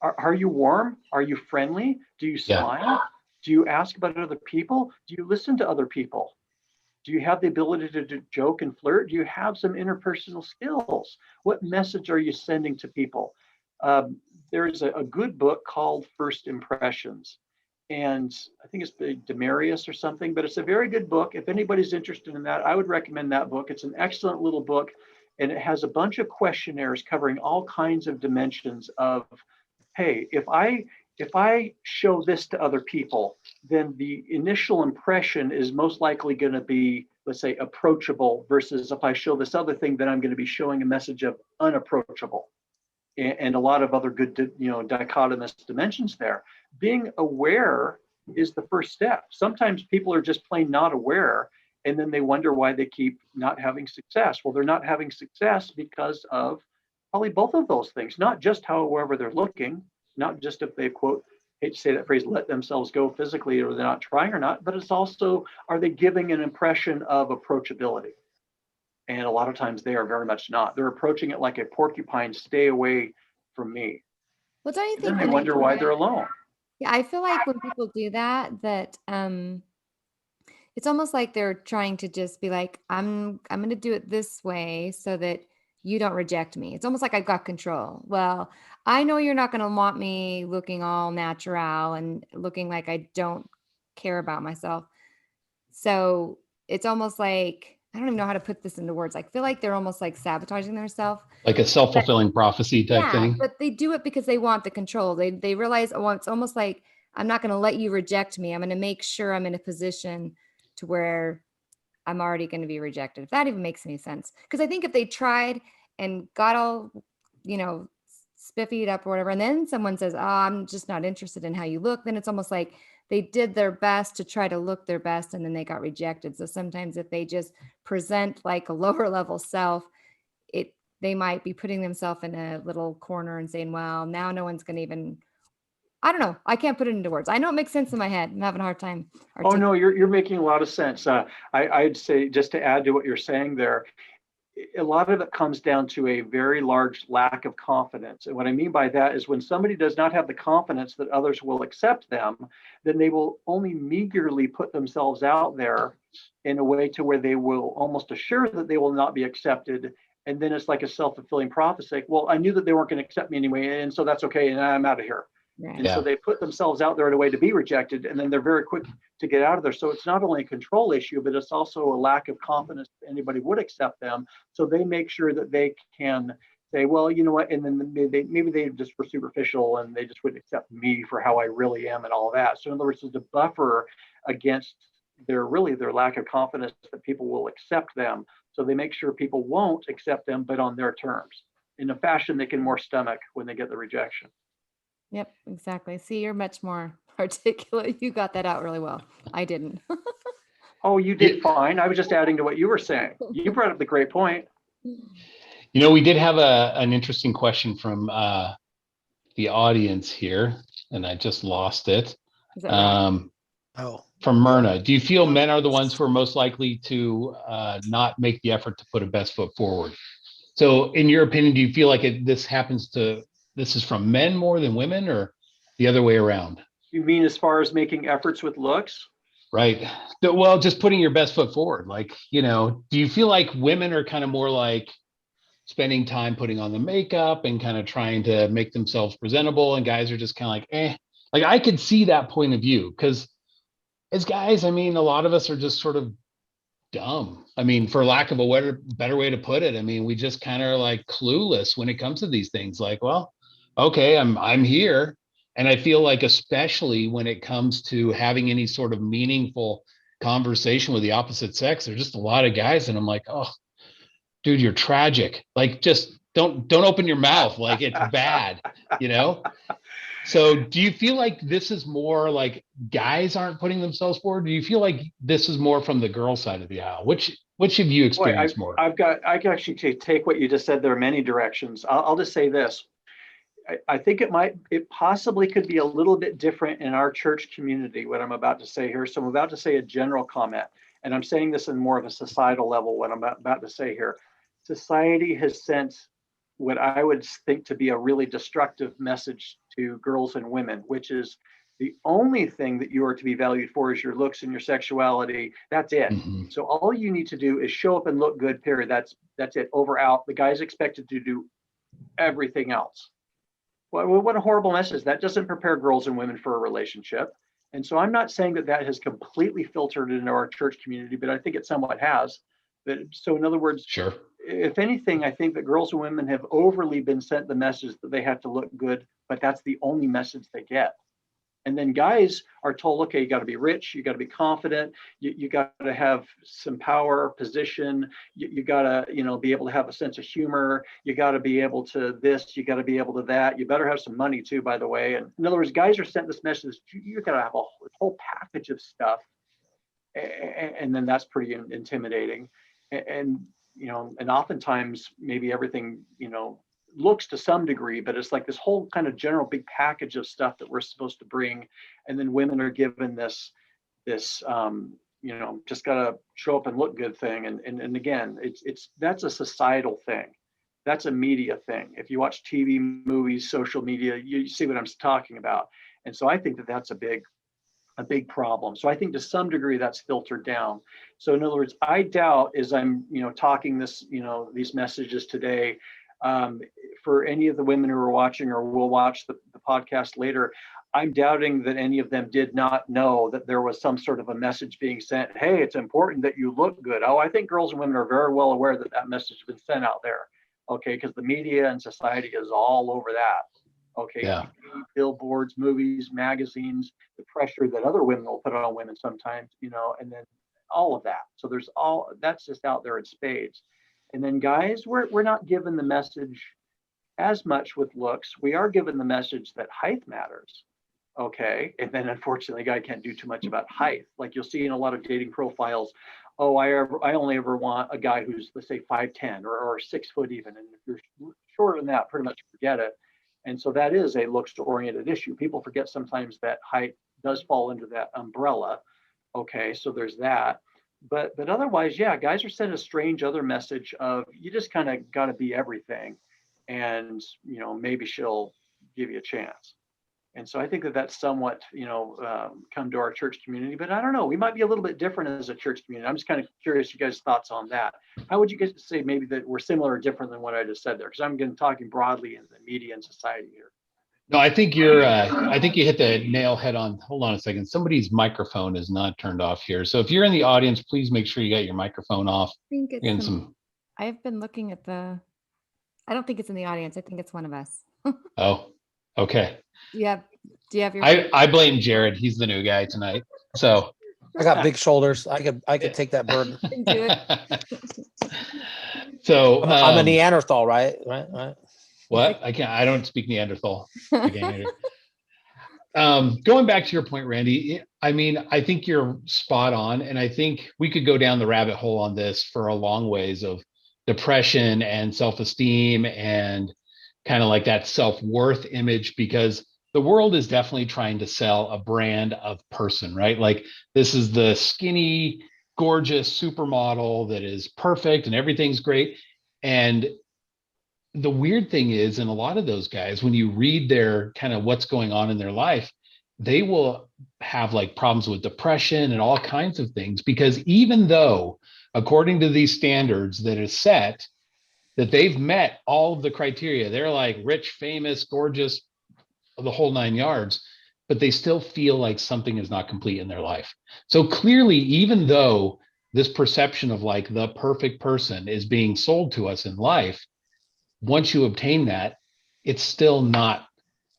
Are you warm? Are you friendly? Do you smile? Yeah. Do you ask about other people? Do you listen to other people? Do you have the ability to joke and flirt? Do you have some interpersonal skills? What message are you sending to people? There's a good book called First Impressions. And I think it's by Demarius or something, but it's a very good book. If anybody's interested in that, I would recommend that book. It's an excellent little book, and it has a bunch of questionnaires covering all kinds of dimensions of, hey, if I show this to other people, then the initial impression is most likely going to be, let's say, approachable, versus if I show this other thing, then I'm going to be showing a message of unapproachable, and a lot of other good, dichotomous dimensions there. Being aware is the first step. Sometimes people are just plain not aware, and then they wonder why they keep not having success. Well, they're not having success because of probably both of those things, not just however they're looking, not just if they, quote, hate to say that phrase, let themselves go physically, or they're not trying or not, but it's also, are they giving an impression of approachability? And a lot of times they are very much not. They're approaching it like a porcupine, stay away from me. Well, don't you And then think they when wonder do why that- they're alone. Yeah, I feel like when people do that, it's almost like they're trying to just be like, I'm going to do it this way so that you don't reject me. It's almost like I've got control. Well, I know you're not going to want me looking all natural and looking like I don't care about myself. So it's almost like, I don't even know how to put this into words. I feel like they're almost like sabotaging themselves. Like a self-fulfilling prophecy type Yeah, thing. but they do it because they want the control. They realize, oh, it's almost like, I'm not going to let you reject me. I'm going to make sure I'm in a position to where I'm already going to be rejected. If that even makes any sense. Because I think if they tried and got all, spiffied up or whatever, and then someone says, oh, I'm just not interested in how you look, then it's almost like they did their best to try to look their best and then they got rejected. So sometimes if they just present like a lower level self, they might be putting themselves in a little corner and saying, well, now no one's going to even, I don't know. I can't put it into words. I know it makes sense in my head. I'm having a hard time. Oh, no, you're making a lot of sense. I'd say, just to add to what you're saying there, a lot of it comes down to a very large lack of confidence. And what I mean by that is when somebody does not have the confidence that others will accept them, then they will only meagerly put themselves out there in a way to where they will almost assure that they will not be accepted. And then it's like a self-fulfilling prophecy. Well, I knew that they weren't going to accept me anyway, and so that's okay, and I'm out of here. Right. And so they put themselves out there in a way to be rejected, and then they're very quick to get out of there. So it's not only a control issue, but it's also a lack of confidence that anybody would accept them. So they make sure that they can say, well, you know what, and then maybe they just were superficial and they just wouldn't accept me for how I really am and all that. So in other words, it's a buffer against their lack of confidence that people will accept them. So they make sure people won't accept them, but on their terms, in a fashion they can more stomach when they get the rejection. Yep, exactly. See, you're much more articulate. You got that out really well. I didn't. Oh, you did fine. I was just adding to what you were saying. You brought up the great point. We did have an interesting question from the audience here, and I just lost it. Is that right? From Myrna. Do you feel men are the ones who are most likely to not make the effort to put a best foot forward? So in your opinion, do you feel like this is from men more than women, or the other way around? You mean as far as making efforts with looks? Right. Well, just putting your best foot forward. Like, do you feel like women are kind of more like spending time putting on the makeup and kind of trying to make themselves presentable, and guys are just kind of like, eh? Like, I could see that point of view, because as guys, I mean, a lot of us are just sort of dumb. I mean, for lack of a better way to put it, I mean, we just kind of like clueless when it comes to these things. Like, well, okay, I'm here. And I feel like, especially when it comes to having any sort of meaningful conversation with the opposite sex, there's just a lot of guys, and I'm like, oh, dude, you're tragic. Like, just don't open your mouth. Like, it's bad, So do you feel like this is more like guys aren't putting themselves forward? Do you feel like this is more from the girl side of the aisle? Which have you experienced more? I can actually take what you just said. There are many directions. I'll just say this. I think it possibly could be a little bit different in our church community, what I'm about to say here. So I'm about to say a general comment, and I'm saying this in more of a societal level, what I'm about to say here. Society has sent what I would think to be a really destructive message to girls and women, which is the only thing that you are to be valued for is your looks and your sexuality. That's it. Mm-hmm. So all you need to do is show up and look good, period. That's it, over, out. The guy's expected to do everything else. Well, what a horrible message. That doesn't prepare girls and women for a relationship. And so I'm not saying that has completely filtered into our church community, but I think it somewhat has. But so in other words, Sure. if anything, I think that girls and women have overly been sent the message that they have to look good, but that's the only message they get. And then guys are told, okay, you got to be rich, you got to be confident, you got to have some power, position, you got to, be able to have a sense of humor, you got to be able to this, you got to be able to that, you better have some money too, by the way. And in other words, guys are sent this message, you got to have a whole package of stuff. And then that's pretty intimidating. And, and oftentimes maybe everything, looks to some degree, but it's like this whole kind of general big package of stuff that we're supposed to bring. And then women are given this, just gotta show up and look good thing. And again, that's a societal thing. That's a media thing. If you watch TV, movies, social media, you see what I'm talking about. And so I think that that's a big problem. So I think to some degree that's filtered down. So in other words, I doubt as I'm, talking this, these messages today, for any of the women who are watching or will watch the podcast later, I'm doubting that any of them did not know that there was some sort of a message being sent. Hey, it's important that you look good. Oh, I think girls and women are very well aware that that message has been sent out there. Okay, because the media and society is all over that. Okay, Yeah. TV, billboards, movies, magazines, the pressure that other women will put on women sometimes, and then all of that. So there's all that's just out there in spades. And then guys, we're not given the message as much with looks. We are given the message that height matters. Okay. And then unfortunately, a guy can't do too much about height. Like you'll see in a lot of dating profiles, oh, I only ever want a guy who's, let's say, 5'10" or 6 foot even. And if you're shorter than that, pretty much forget it. And so that is a looks-oriented issue. People forget sometimes that height does fall into that umbrella. Okay, so there's that. But otherwise, yeah, guys are sent a strange other message of you just kind of got to be everything, and maybe she'll give you a chance. And so I think that that's somewhat come to our church community. But I don't know, we might be a little bit different as a church community. I'm just kind of curious you guys' thoughts on that. How would you guys say maybe that we're similar or different than what I just said there? Because I'm going to talking broadly in the media and society here. No, I think I think you hit the nail head on. Hold on a second. Somebody's microphone is not turned off here. So if you're in the audience, please make sure you got your microphone off. I think it's I've been looking at I don't think it's in the audience. I think it's one of us. Oh, okay. Do you have your I blame Jared. He's the new guy tonight. So I got big shoulders. I could take that burden. do it? So I'm a Neanderthal, right? What? I don't speak Neanderthal. Going back to your point, Randy, I mean, I think you're spot on. And I think we could go down the rabbit hole on this for a long ways of depression and self-esteem and kind of like that self-worth image, because the world is definitely trying to sell a brand of person, right? Like this is the skinny, gorgeous supermodel that is perfect and everything's great. And the weird thing is, in a lot of those guys, when you read their kind of what's going on in their life, they will have like problems with depression and all kinds of things, because even though, according to these standards that is set, that they've met all of the criteria, they're like rich, famous, gorgeous, the whole 9 yards, but they still feel like something is not complete in their life. So clearly, even though this perception of like the perfect person is being sold to us in life, once you obtain that, it's still not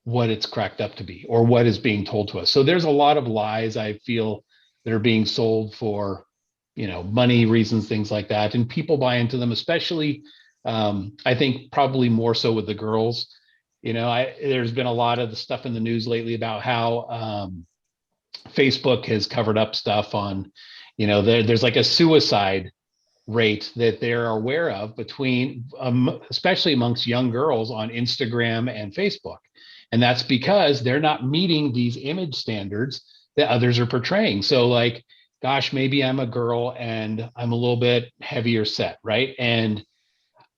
what it's cracked up to be or what is being told to us. So there's a lot of lies, I feel, that are being sold for, money reasons, things like that. And people buy into them, especially, I think probably more so with the girls. There's been a lot of the stuff in the news lately about how Facebook has covered up stuff on, there's like a suicide rate that they're aware of between, especially amongst young girls on Instagram and Facebook. And that's because they're not meeting these image standards that others are portraying. So like, gosh, maybe I'm a girl and I'm a little bit heavier set, right? And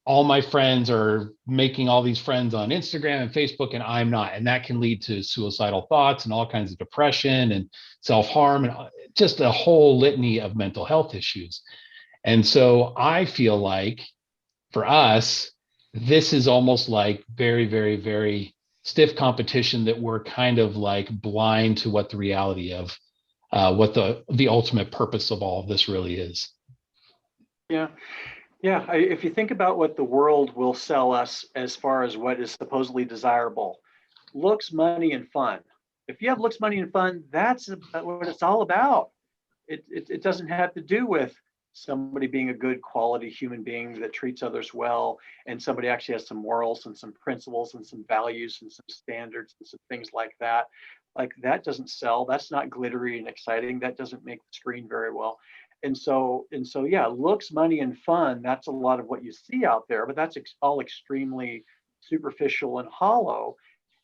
all my friends are making all these friends on Instagram and Facebook, and I'm not. And that can lead to suicidal thoughts and all kinds of depression and self-harm and just a whole litany of mental health issues. And so I feel like for us, this is almost like very, very, very stiff competition that we're kind of like blind to what the reality of what the ultimate purpose of all of this really is. Yeah. Yeah. If you think about what the world will sell us as far as what is supposedly desirable, looks, money, and fun. If you have looks, money, and fun, that's what it's all about. It doesn't have to do with somebody being a good quality human being that treats others well, and somebody actually has some morals and some principles and some values and some standards and some things like that. Like that doesn't sell. That's not glittery and exciting. That doesn't make the screen very well. And so yeah, looks, money, and fun, that's a lot of what you see out there, but that's all extremely superficial and hollow.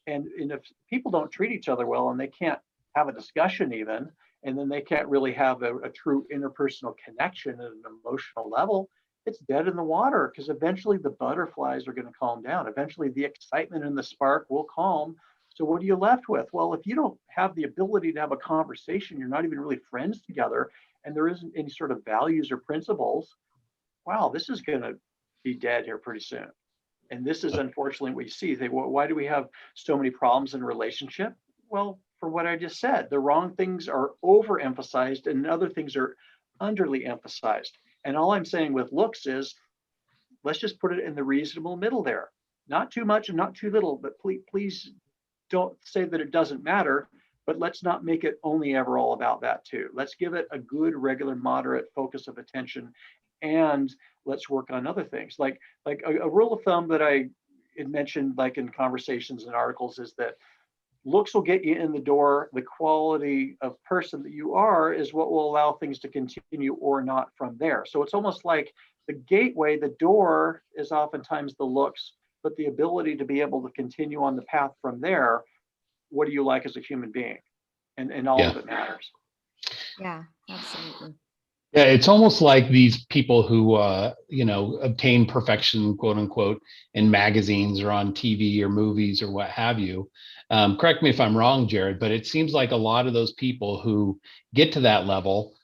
And if people don't treat each other well and they can't have a discussion even, and then they can't really have a true interpersonal connection at an emotional level, it's dead in the water, because eventually the butterflies are going to calm down. Eventually the excitement and the spark will calm. So what are you left with? Well, if you don't have the ability to have a conversation, you're not even really friends together, and there isn't any sort of values or principles, wow, this is going to be dead here pretty soon. And this is unfortunately what you see. Why do we have so many problems in relationship? Well, for what I just said, the wrong things are overemphasized and other things are underly emphasized. And all I'm saying with looks is, let's just put it in the reasonable middle there. Not too much and not too little, but please don't say that it doesn't matter, but let's not make it only ever all about that too. Let's give it a good, regular, moderate focus of attention, and let's work on other things. Like a rule of thumb that I had mentioned, like in conversations and articles, is that looks will get you in the door. The quality of person that you are is what will allow things to continue or not from there. So it's almost like the gateway, the door is oftentimes the looks, but the ability to be able to continue on the path from there, what do you like as a human being? And all Yeah. of it matters. Yeah, absolutely. Yeah, it's almost like these people who, obtain perfection, quote unquote, in magazines or on TV or movies or what have you. Correct me if I'm wrong, Jared, but it seems like a lot of those people who get to that level,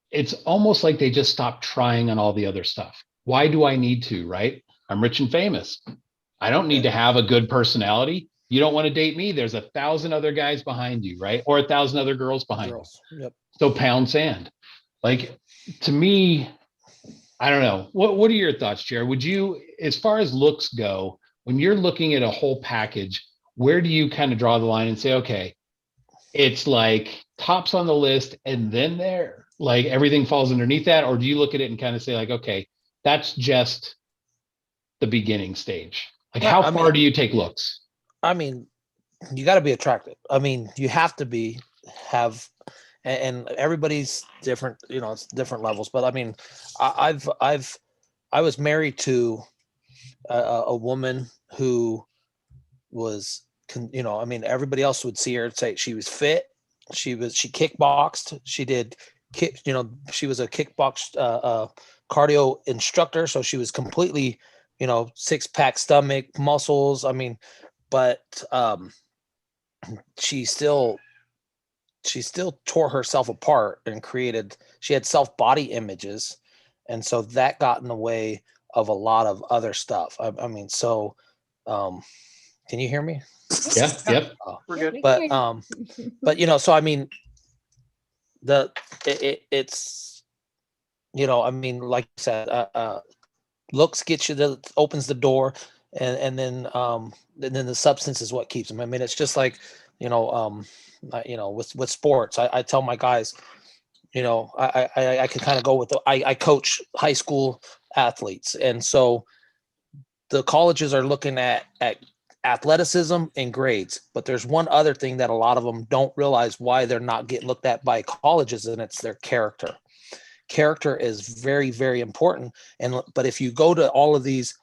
it's almost like they just stop trying on all the other stuff. Why do I need to, right? I'm rich and famous. I don't need to have a good personality. You don't want to date me. There's 1,000 other guys behind you, right? Or 1,000 other girls behind you. Yep. So pound sand. Like, to me, I don't know. What are your thoughts, Jared? Would you, as far as looks go, when you're looking at a whole package, where do you kind of draw the line and say, okay, it's like tops on the list and then there, like everything falls underneath that? Or do you look at it and kind of say like, okay, that's just the beginning stage? Like, Yeah, how I far mean- do you take looks? I mean, you got to be attractive. I mean, you have to have, and everybody's different, it's different levels. But I mean, I was married to a woman who was, I mean, everybody else would see her and say she was fit. She kickboxed. She did kick, she was a kickbox cardio instructor. So she was completely, 6-pack stomach, muscles. I mean, but she still tore herself apart and she had self-body images, and so that got in the way of a lot of other stuff. I mean, so can you hear me? Yeah. Yep. We're good. But so I mean, it's I mean, like I said, looks gets you opens the door, and then the substance is what keeps them. I mean, it's just like with sports. I tell my guys, I can kind of go with I coach high school athletes, and so the colleges are looking at athleticism and grades, but there's one other thing that a lot of them don't realize why they're not getting looked at by colleges, and it's their character. Character is very, very important. But if you go to all of these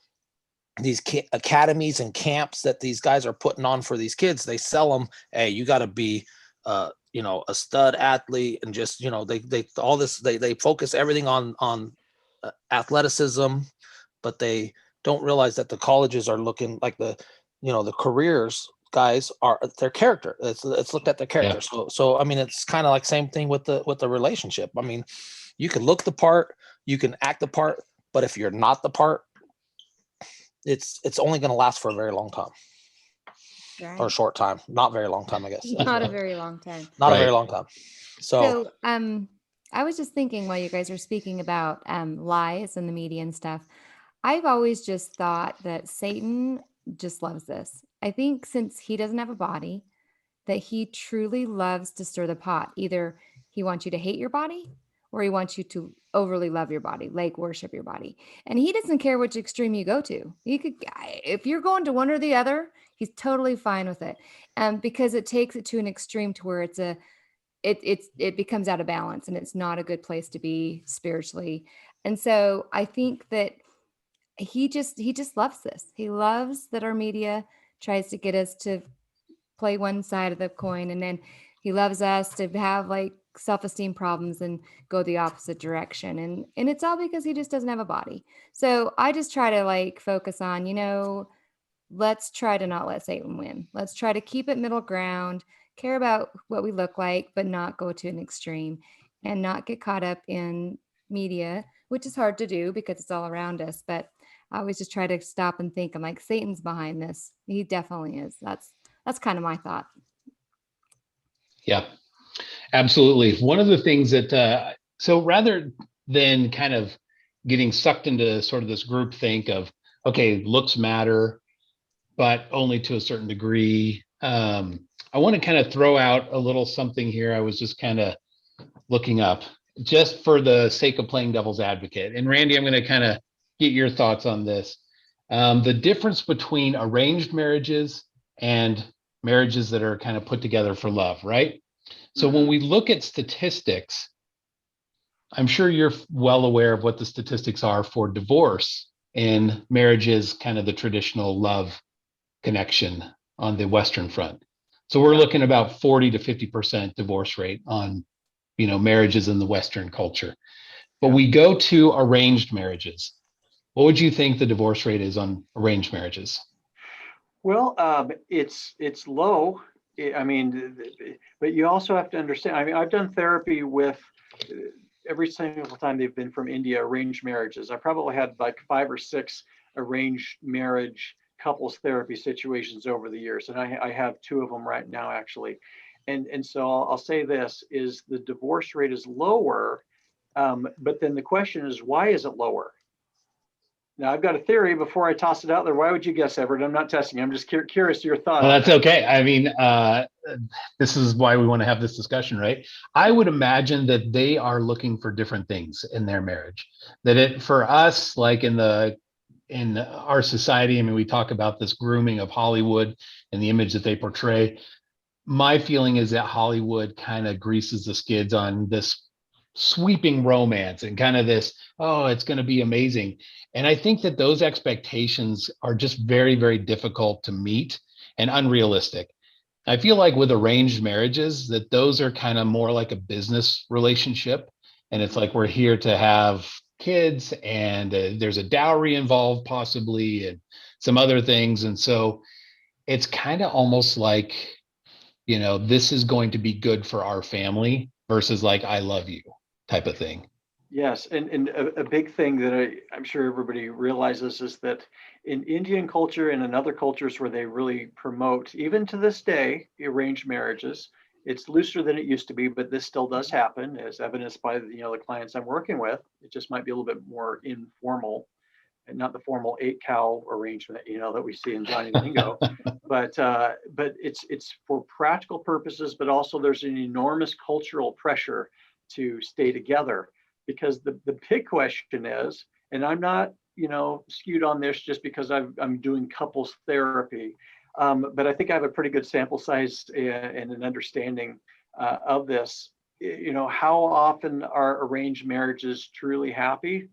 academies and camps that these guys are putting on for these kids, they sell them, hey, you got to be a stud athlete, and just they focus everything on athleticism, but they don't realize that the colleges are looking like the careers guys are their character. It's looked at their character. Yeah. So I mean, it's kind of like same thing with the relationship. I mean, you can look the part, you can act the part, but if you're not the part, it's only going to last for a very long time. Right. Or a short time. Not very long time, I guess. Not a very long time. Not a very long time. So I was just thinking while you guys are speaking about lies and the media and stuff, I've always just thought that Satan just loves this. I think since he doesn't have a body, that he truly loves to stir the pot. Either he wants you to hate your body or he wants you to overly love your body, like worship your body. And he doesn't care which extreme you go to. You could, if you're going to one or the other, he's totally fine with it. Because it takes it to an extreme to where it becomes out of balance and it's not a good place to be spiritually. And so I think that he just loves this. He loves that our media tries to get us to play one side of the coin, and then he loves us to have like self-esteem problems and go the opposite direction, and it's all because he just doesn't have a body. So I just try to like focus on, let's try to not let Satan win. Let's try to keep it middle ground, care about what we look like, but not go to an extreme and not get caught up in media, which is hard to do because it's all around us. But I always just try to stop and think, I'm like, Satan's behind this. He definitely is. That's kind of my thought. Yeah, absolutely. One of the things that, so rather than kind of getting sucked into sort of this group think of, okay, looks matter, but only to a certain degree. I want to kind of throw out a little something here. I was just kind of looking up just for the sake of playing devil's advocate. And Randy, I'm going to kind of get your thoughts on this. The difference between arranged marriages and marriages that are kind of put together for love, right? So when we look at statistics, I'm sure you're well aware of what the statistics are for divorce in marriages, kind of the traditional love connection on the Western front. So we're looking about 40 to 50% divorce rate on, marriages in the Western culture. But we go to arranged marriages. What would you think the divorce rate is on arranged marriages? Well, it's low. I mean, but you also have to understand. I mean, I've done therapy with every single time they've been from India, arranged marriages. I probably had like 5 or 6 arranged marriage couples therapy situations over the years, and I have 2 of them right now actually. And so I'll say this: is the divorce rate is lower, but then the question is, why is it lower? Now, I've got a theory before I toss it out there. Why would you guess, Everett? I'm not testing. I'm just curious to your thought. Well, that's okay. I mean, this is why we want to have this discussion, right? I would imagine that they are looking for different things in their marriage. That for us, like in our society, I mean, we talk about this grooming of Hollywood and the image that they portray. My feeling is that Hollywood kind of greases the skids on this sweeping romance and kind of this, oh, it's going to be amazing. And I think that those expectations are just very, very difficult to meet and unrealistic. I feel like with arranged marriages, that those are kind of more like a business relationship. And it's like, we're here to have kids, and there's a dowry involved possibly, and some other things. And so it's kind of almost like, this is going to be good for our family versus like, I love you type of thing. Yes, and a big thing that I'm sure everybody realizes is that in Indian culture and in other cultures where they really promote, even to this day, arranged marriages, it's looser than it used to be, but this still does happen, as evidenced by the clients I'm working with. It just might be a little bit more informal, and not the formal 8-cow arrangement, that we see in Johnny Lingo, but it's for practical purposes, but also there's an enormous cultural pressure to stay together, because the big question is, and I'm not skewed on this just because I'm doing couples therapy, but I think I have a pretty good sample size and an understanding of this. How often are arranged marriages truly happy?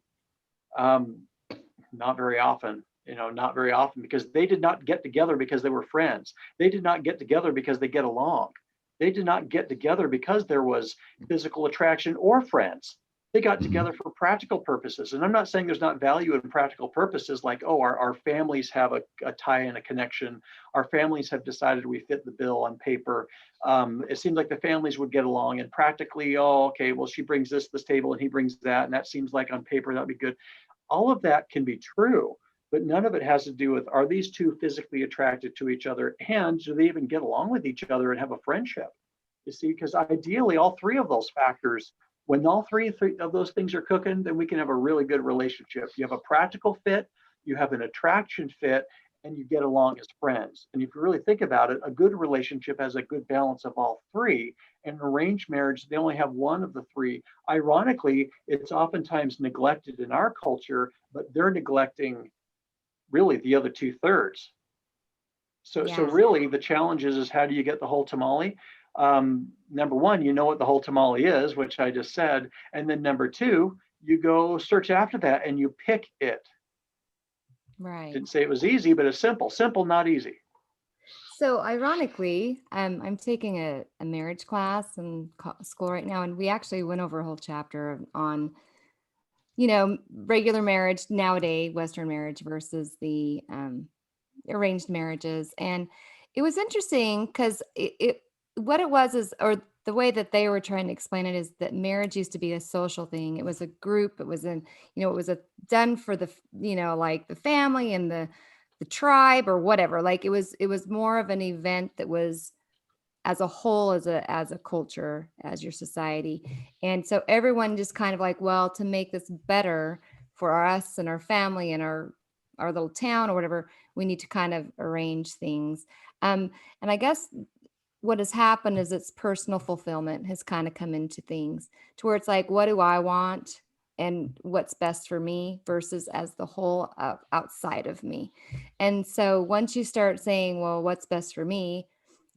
Not very often. Not very often, because they did not get together because they were friends. They did not get together because they get along. They did not get together because there was physical attraction or friends. They got together for practical purposes. And I'm not saying there's not value in practical purposes, like, oh, our families have a tie and a connection. Our families have decided we fit the bill on paper. It seems like the families would get along, and practically, oh, okay, well, she brings this table and he brings that, and that seems like on paper that'd be good. All of that can be true, but none of it has to do with, are these two physically attracted to each other, and do they even get along with each other and have a friendship? You see, because ideally all 3 of those factors When all three of those things are cooking, then we can have a really good relationship. You have a practical fit, you have an attraction fit, and you get along as friends. And if you really think about it, a good relationship has a good balance of all three. And arranged marriage, they only have one of the three. Ironically, it's oftentimes neglected in our culture, but they're neglecting really the other 2/3. So Yeah. really the challenge is how do you get the whole tamale? Number one, you know what the whole tamale is, which I just said. And then number two, you go search after that and you pick it. Right. Didn't say it was easy, but it's simple. Simple, not easy. So ironically, I'm taking a marriage class in school right now, and we actually went over a whole chapter on, regular marriage nowadays, Western marriage versus the arranged marriages. And it was interesting because what it was is, or the way that they were trying to explain it is that marriage used to be a social thing. It was a group. It was it was done for the, like the family and the tribe or whatever. Like it was more of an event that was as a whole, as a culture, as your society. And so everyone just kind of like, well, to make this better for us and our family and our little town or whatever, we need to kind of arrange things. And I guess what has happened is it's personal fulfillment has kind of come into things to where it's like, what do I want and what's best for me versus as the whole outside of me. And so once you start saying, well, what's best for me,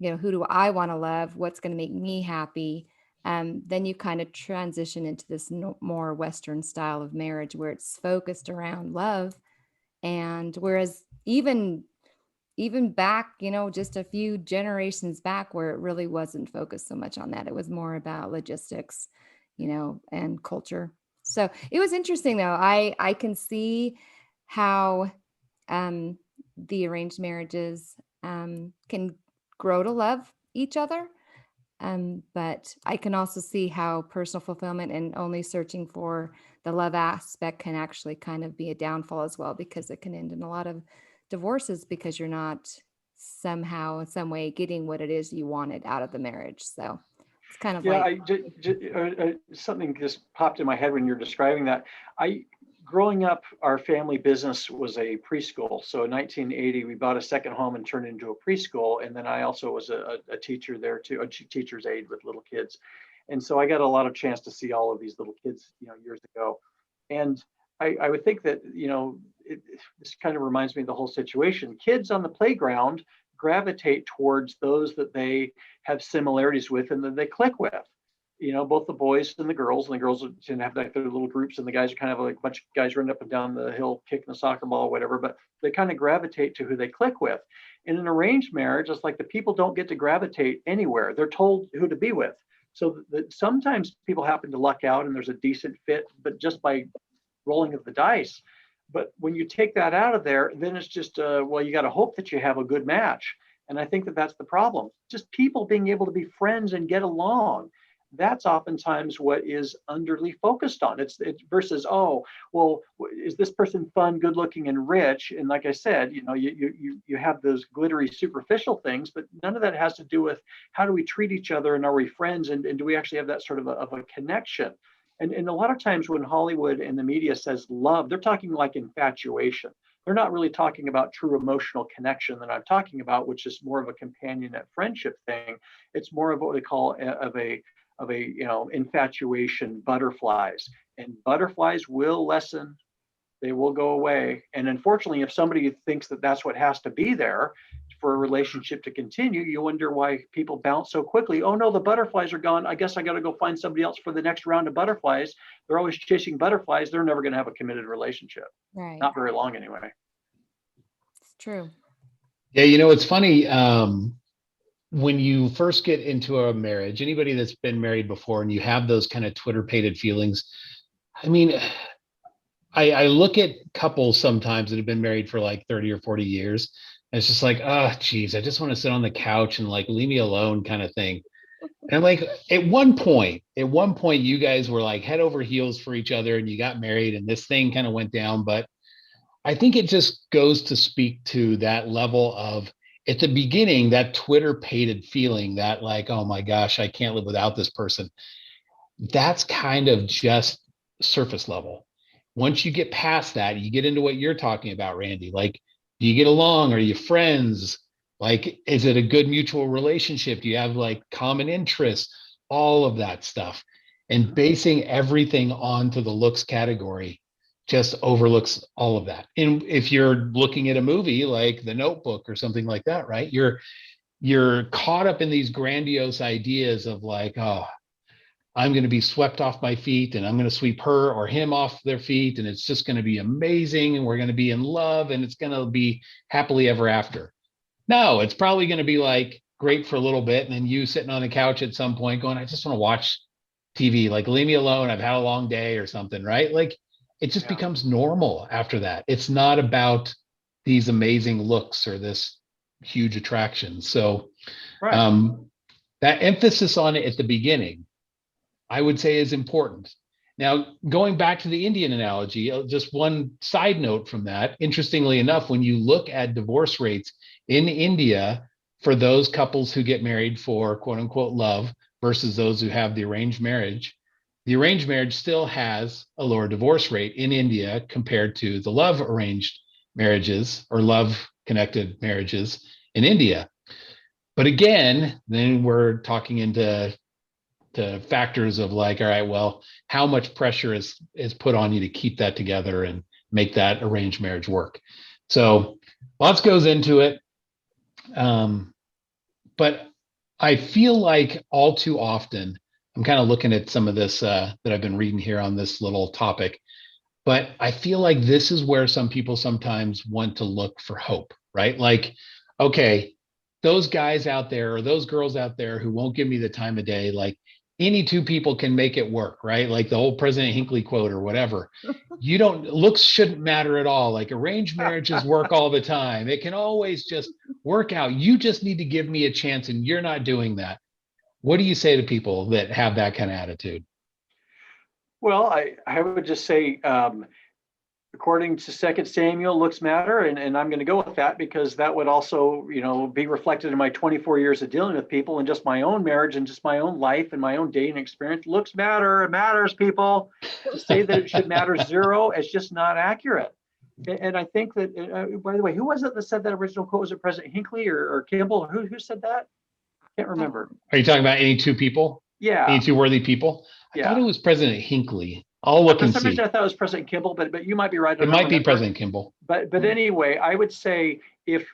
who do I want to love? What's going to make me happy? Then you kind of transition into this more Western style of marriage where it's focused around love. And whereas even back, just a few generations back where it really wasn't focused so much on that. It was more about logistics, and culture. So it was interesting though. I can see how the arranged marriages can grow to love each other. But I can also see how personal fulfillment and only searching for the love aspect can actually kind of be a downfall as well, because it can end in a lot of divorces because you're not somehow in some way getting what it is you wanted out of the marriage. So it's kind of like, Something just popped in my head when you're describing that. Growing up, our family business was a preschool. So in 1980, we bought a second home and turned it into a preschool. And then I also was a teacher there too, a teacher's aide with little kids. And so I got a lot of chance to see all of these little kids, years ago. And I would think that, this kind of reminds me of the whole situation. Kids on the playground gravitate towards those that they have similarities with and that they click with. Both the boys and the girls tend to have like their little groups, and the guys are kind of like a bunch of guys running up and down the hill kicking the soccer ball or whatever, but they kind of gravitate to who they click with. In an arranged marriage, it's like the people don't get to gravitate anywhere. They're told who to be with. So that sometimes people happen to luck out and there's a decent fit, but just by rolling of the dice. But when you take that out of there, then it's just, you got to hope that you have a good match. And I think that that's the problem. Just people being able to be friends and get along. That's oftentimes what is underly focused on. It's versus, is this person fun, good looking, and rich? And like I said, you have those glittery, superficial things, but none of that has to do with how do we treat each other and are we friends and do we actually have that sort of a connection? And a lot of times when Hollywood and the media says love, they're talking like infatuation. They're not really talking about true emotional connection that I'm talking about, which is more of a companionate friendship thing. It's more of what they call infatuation butterflies, and butterflies will lessen, they will go away. And unfortunately, if somebody thinks that that's what has to be there for a relationship to continue, you wonder why people bounce so quickly. Oh no, the butterflies are gone, I guess I got to go find somebody else for the next round of butterflies. They're always chasing butterflies. They're never going to have a committed relationship, right. not very long anyway. It's true. Yeah, it's funny. When you first get into a marriage, anybody that's been married before and you have those kind of Twitter-pated feelings, I mean, I look at couples sometimes that have been married for like 30 or 40 years. And it's just like, oh, geez, I just want to sit on the couch and like leave me alone kind of thing. And like at one point, you guys were like head over heels for each other and you got married and this thing kind of went down. But I think it just goes to speak to that level of, at the beginning, that Twitter-pated feeling that like, oh my gosh, I can't live without this person. that's kind of just surface level. Once you get past that, you get into what you're talking about, Randy. Like, do you get along? Are you friends? Like, is it a good mutual relationship? Do you have like common interests? All of that stuff. And basing everything onto the looks category just overlooks all of that. And if you're looking at a movie like The Notebook or something like that, right? You're caught up in these grandiose ideas of like, oh, I'm going to be swept off my feet and I'm going to sweep her or him off their feet. And it's just going to be amazing. And we're going to be in love and it's going to be happily ever after. No, it's probably going to be like great for a little bit. And then you sitting on the couch at some point going, I just want to watch TV, like leave me alone. I've had a long day or something, right? Like it just becomes normal after that. It's not about these amazing looks or this huge attraction. So that emphasis on it at the beginning, I would say, is important. Now, going back to the Indian analogy, just one side note from that, interestingly enough, when you look at divorce rates in India for those couples who get married for quote unquote love versus those who have the arranged marriage still has a lower divorce rate in India compared to the love arranged marriages or love connected marriages in India. But again, then we're talking into factors of like, all right, well, how much pressure is put on you to keep that together and make that arranged marriage work? So lots goes into it. But I feel like all too often, I'm kind of looking at some of this that I've been reading here on this little topic, but I feel like this is where some people sometimes want to look for hope, right? Like, okay, those guys out there or those girls out there who won't give me the time of day, like any two people can make it work, right? Like the old President Hinckley quote or whatever. Looks shouldn't matter at all. Like arranged marriages work all the time. It can always just work out. You just need to give me a chance and you're not doing that. What do you say to people that have that kind of attitude? Well, I would just say, according to 2 Samuel, looks matter, and I'm going to go with that because that would also, be reflected in my 24 years of dealing with people and just my own marriage and just my own life and my own dating experience. Looks matter. It matters, people. To say that it should matter zero is just not accurate. And I think that, by the way, who was it that said that original quote? Was it President Hinckley or Kimball? Who said that? Can't remember. Are you talking about any two people? Yeah. Any two worthy people? I thought it was President Hinckley. I'll look and see. For some reason, I thought it was President Kimball, but you might be right. It might be President Kimball. But anyway, I would say if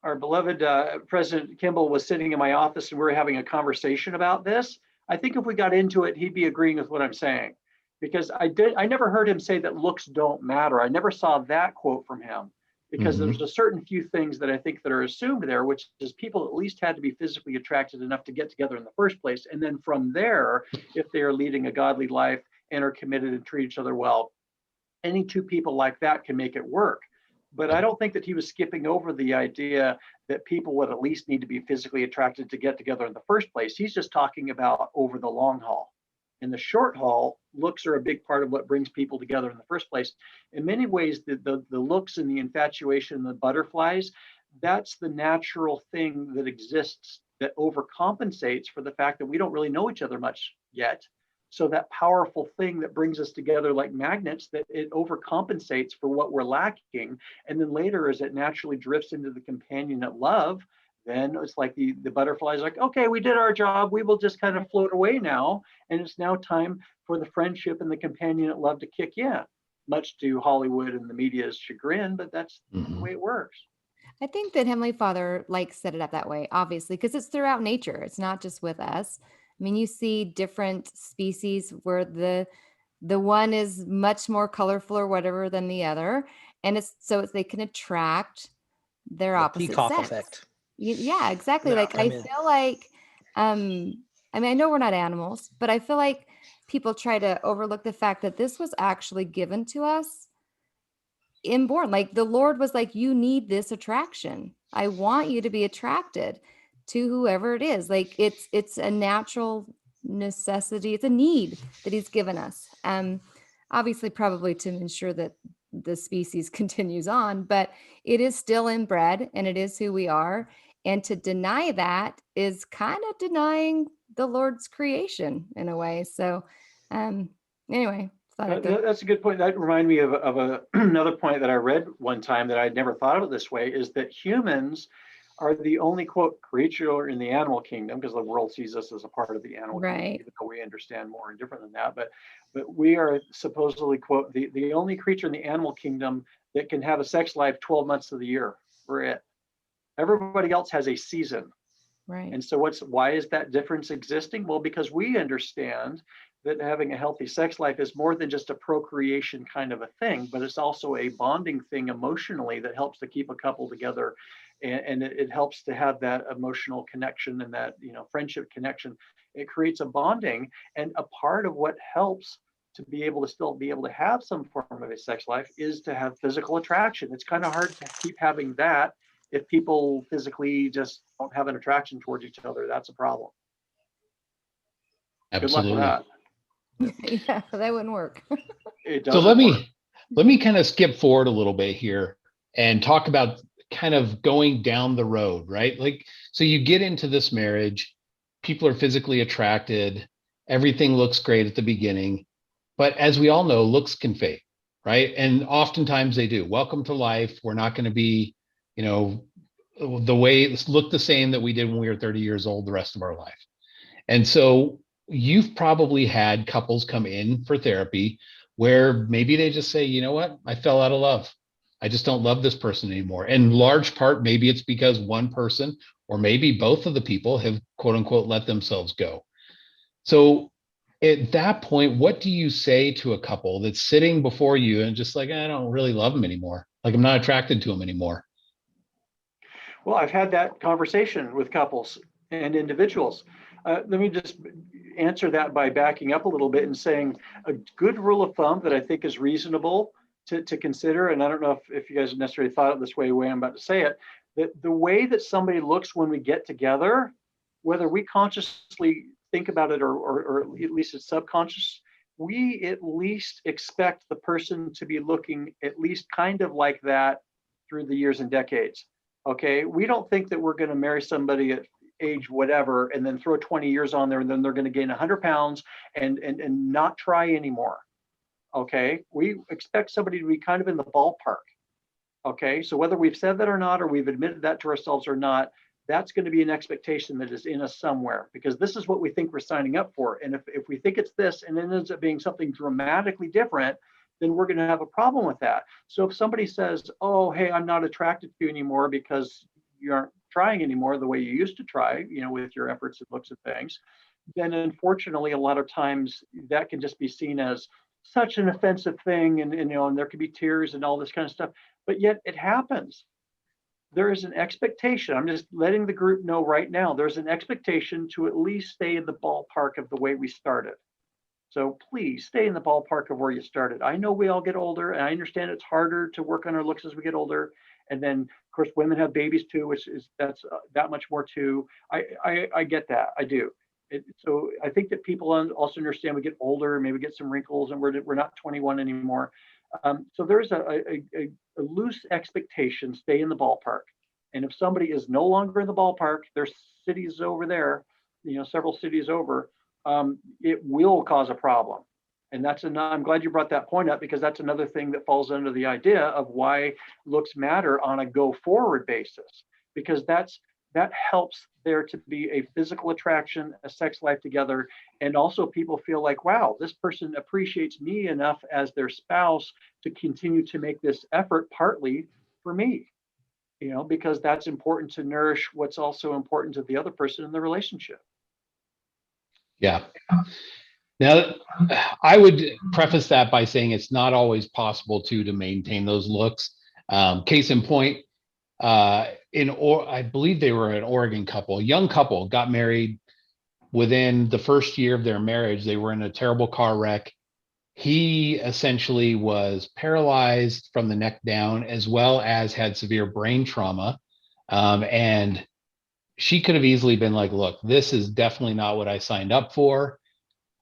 our beloved President Kimball was sitting in my office and we were having a conversation about this, I think if we got into it, he'd be agreeing with what I'm saying, because I never heard him say that looks don't matter. I never saw that quote from him, because there's a certain few things that I think that are assumed there, which is people at least had to be physically attracted enough to get together in the first place. And then from there, if they are leading a godly life and are committed and treat each other well, any two people like that can make it work. But I don't think that he was skipping over the idea that people would at least need to be physically attracted to get together in the first place. He's just talking about over the long haul. In the short haul, looks are a big part of what brings people together in the first place. In many ways, the looks and the infatuation, the butterflies, that's the natural thing that exists that overcompensates for the fact that we don't really know each other much yet. So that powerful thing that brings us together like magnets, that it overcompensates for what we're lacking. And then later, as it naturally drifts into the companionate love, then it's like the butterflies like, okay, we did our job. We will just kind of float away now. And it's now time for the friendship and the companionate love to kick in, much to Hollywood and the media's chagrin, but that's the way it works. I think that Heavenly Father set it up that way, obviously, because it's throughout nature. It's not just with us. I mean, you see different species where the one is much more colorful or whatever than the other, and they can attract their opposite peacock sex. Effect. Yeah, exactly. Yeah, I feel like, I mean, I know we're not animals, but I feel like people try to overlook the fact that this was actually given to us inborn. Like the Lord was like, you need this attraction. I want you to be attracted to whoever it is. Like it's a natural necessity. It's a need that he's given us. Obviously probably to ensure that the species continues on, but it is still inbred and it is who we are. And to deny that is kind of denying the Lord's creation in a way. So anyway, that's a good point. That reminded me of another point that I read one time that I'd never thought of it this way, is that humans are the only, quote, creature in the animal kingdom, because the world sees us as a part of the animal kingdom, even though we understand more and different than that. But we are supposedly, quote, the only creature in the animal kingdom that can have a sex life 12 months of the year. We're it. Everybody else has a season. Right. And so why is that difference existing? Well, because we understand that having a healthy sex life is more than just a procreation kind of a thing, but it's also a bonding thing emotionally that helps to keep a couple together. And it helps to have that emotional connection and that, friendship connection. It creates a bonding. And a part of what helps to be able to still be able to have some form of a sex life is to have physical attraction. It's kind of hard to keep having that if people physically just don't have an attraction towards each other. That's a problem. Absolutely. Good luck with that. Yeah, that wouldn't work. So let me kind of skip forward a little bit here and talk about kind of going down the road, right? Like, so you get into this marriage, people are physically attracted, everything looks great at the beginning, but as we all know, looks can fade, right? And oftentimes they do. Welcome to life. We're not going to be, the way look the same that we did when we were 30 years old the rest of our life. And so you've probably had couples come in for therapy where maybe they just say, you know what, I fell out of love. I just don't love this person anymore. In large part, maybe it's because one person or maybe both of the people have, quote unquote, let themselves go. So at that point, what do you say to a couple that's sitting before you and just like, I don't really love them anymore. Like, I'm not attracted to them anymore. Well, I've had that conversation with couples and individuals. Let me just answer that by backing up a little bit and saying a good rule of thumb that I think is reasonable to consider, and I don't know if you guys necessarily thought it this way, the way I'm about to say it, that the way that somebody looks when we get together, whether we consciously think about it or at least it's subconscious, we at least expect the person to be looking at least kind of like that through the years and decades. Okay, we don't think that we're going to marry somebody at age whatever and then throw 20 years on there and then they're going to gain 100 pounds and not try anymore. Okay, we expect somebody to be kind of in the ballpark. Okay, so whether we've said that or not, or we've admitted that to ourselves or not, that's going to be an expectation that is in us somewhere, because this is what we think we're signing up for. And if we think it's this and it ends up being something dramatically different, then we're going to have a problem with that. So if somebody says, oh, hey, I'm not attracted to you anymore because you aren't trying anymore the way you used to try, with your efforts and looks at things, then unfortunately, a lot of times that can just be seen as such an offensive thing. And there could be tears and all this kind of stuff, but yet it happens. There is an expectation. I'm just letting the group know right now, there's an expectation to at least stay in the ballpark of the way we started. So please stay in the ballpark of where you started. I know we all get older, and I understand it's harder to work on our looks as we get older. And then, of course, women have babies too, which is that's that much more too. I get that. I do. So I think that people also understand we get older, maybe get some wrinkles, and we're not 21 anymore. So there's a loose expectation. Stay in the ballpark. And if somebody is no longer in the ballpark, there's cities over there, several cities over. It will cause a problem. And I'm glad you brought that point up, because that's another thing that falls under the idea of why looks matter on a go forward basis, because that helps there to be a physical attraction, a sex life together. And also people feel like, wow, this person appreciates me enough as their spouse to continue to make this effort partly for me, because that's important to nourish what's also important to the other person in the relationship. Yeah. Now, I would preface that by saying it's not always possible to maintain those looks. Case in point, I believe they were an Oregon couple, a young couple, got married. Within the first year of their marriage, they were in a terrible car wreck. He essentially was paralyzed from the neck down, as well as had severe brain trauma. And she could have easily been like, look, this is definitely not what I signed up for.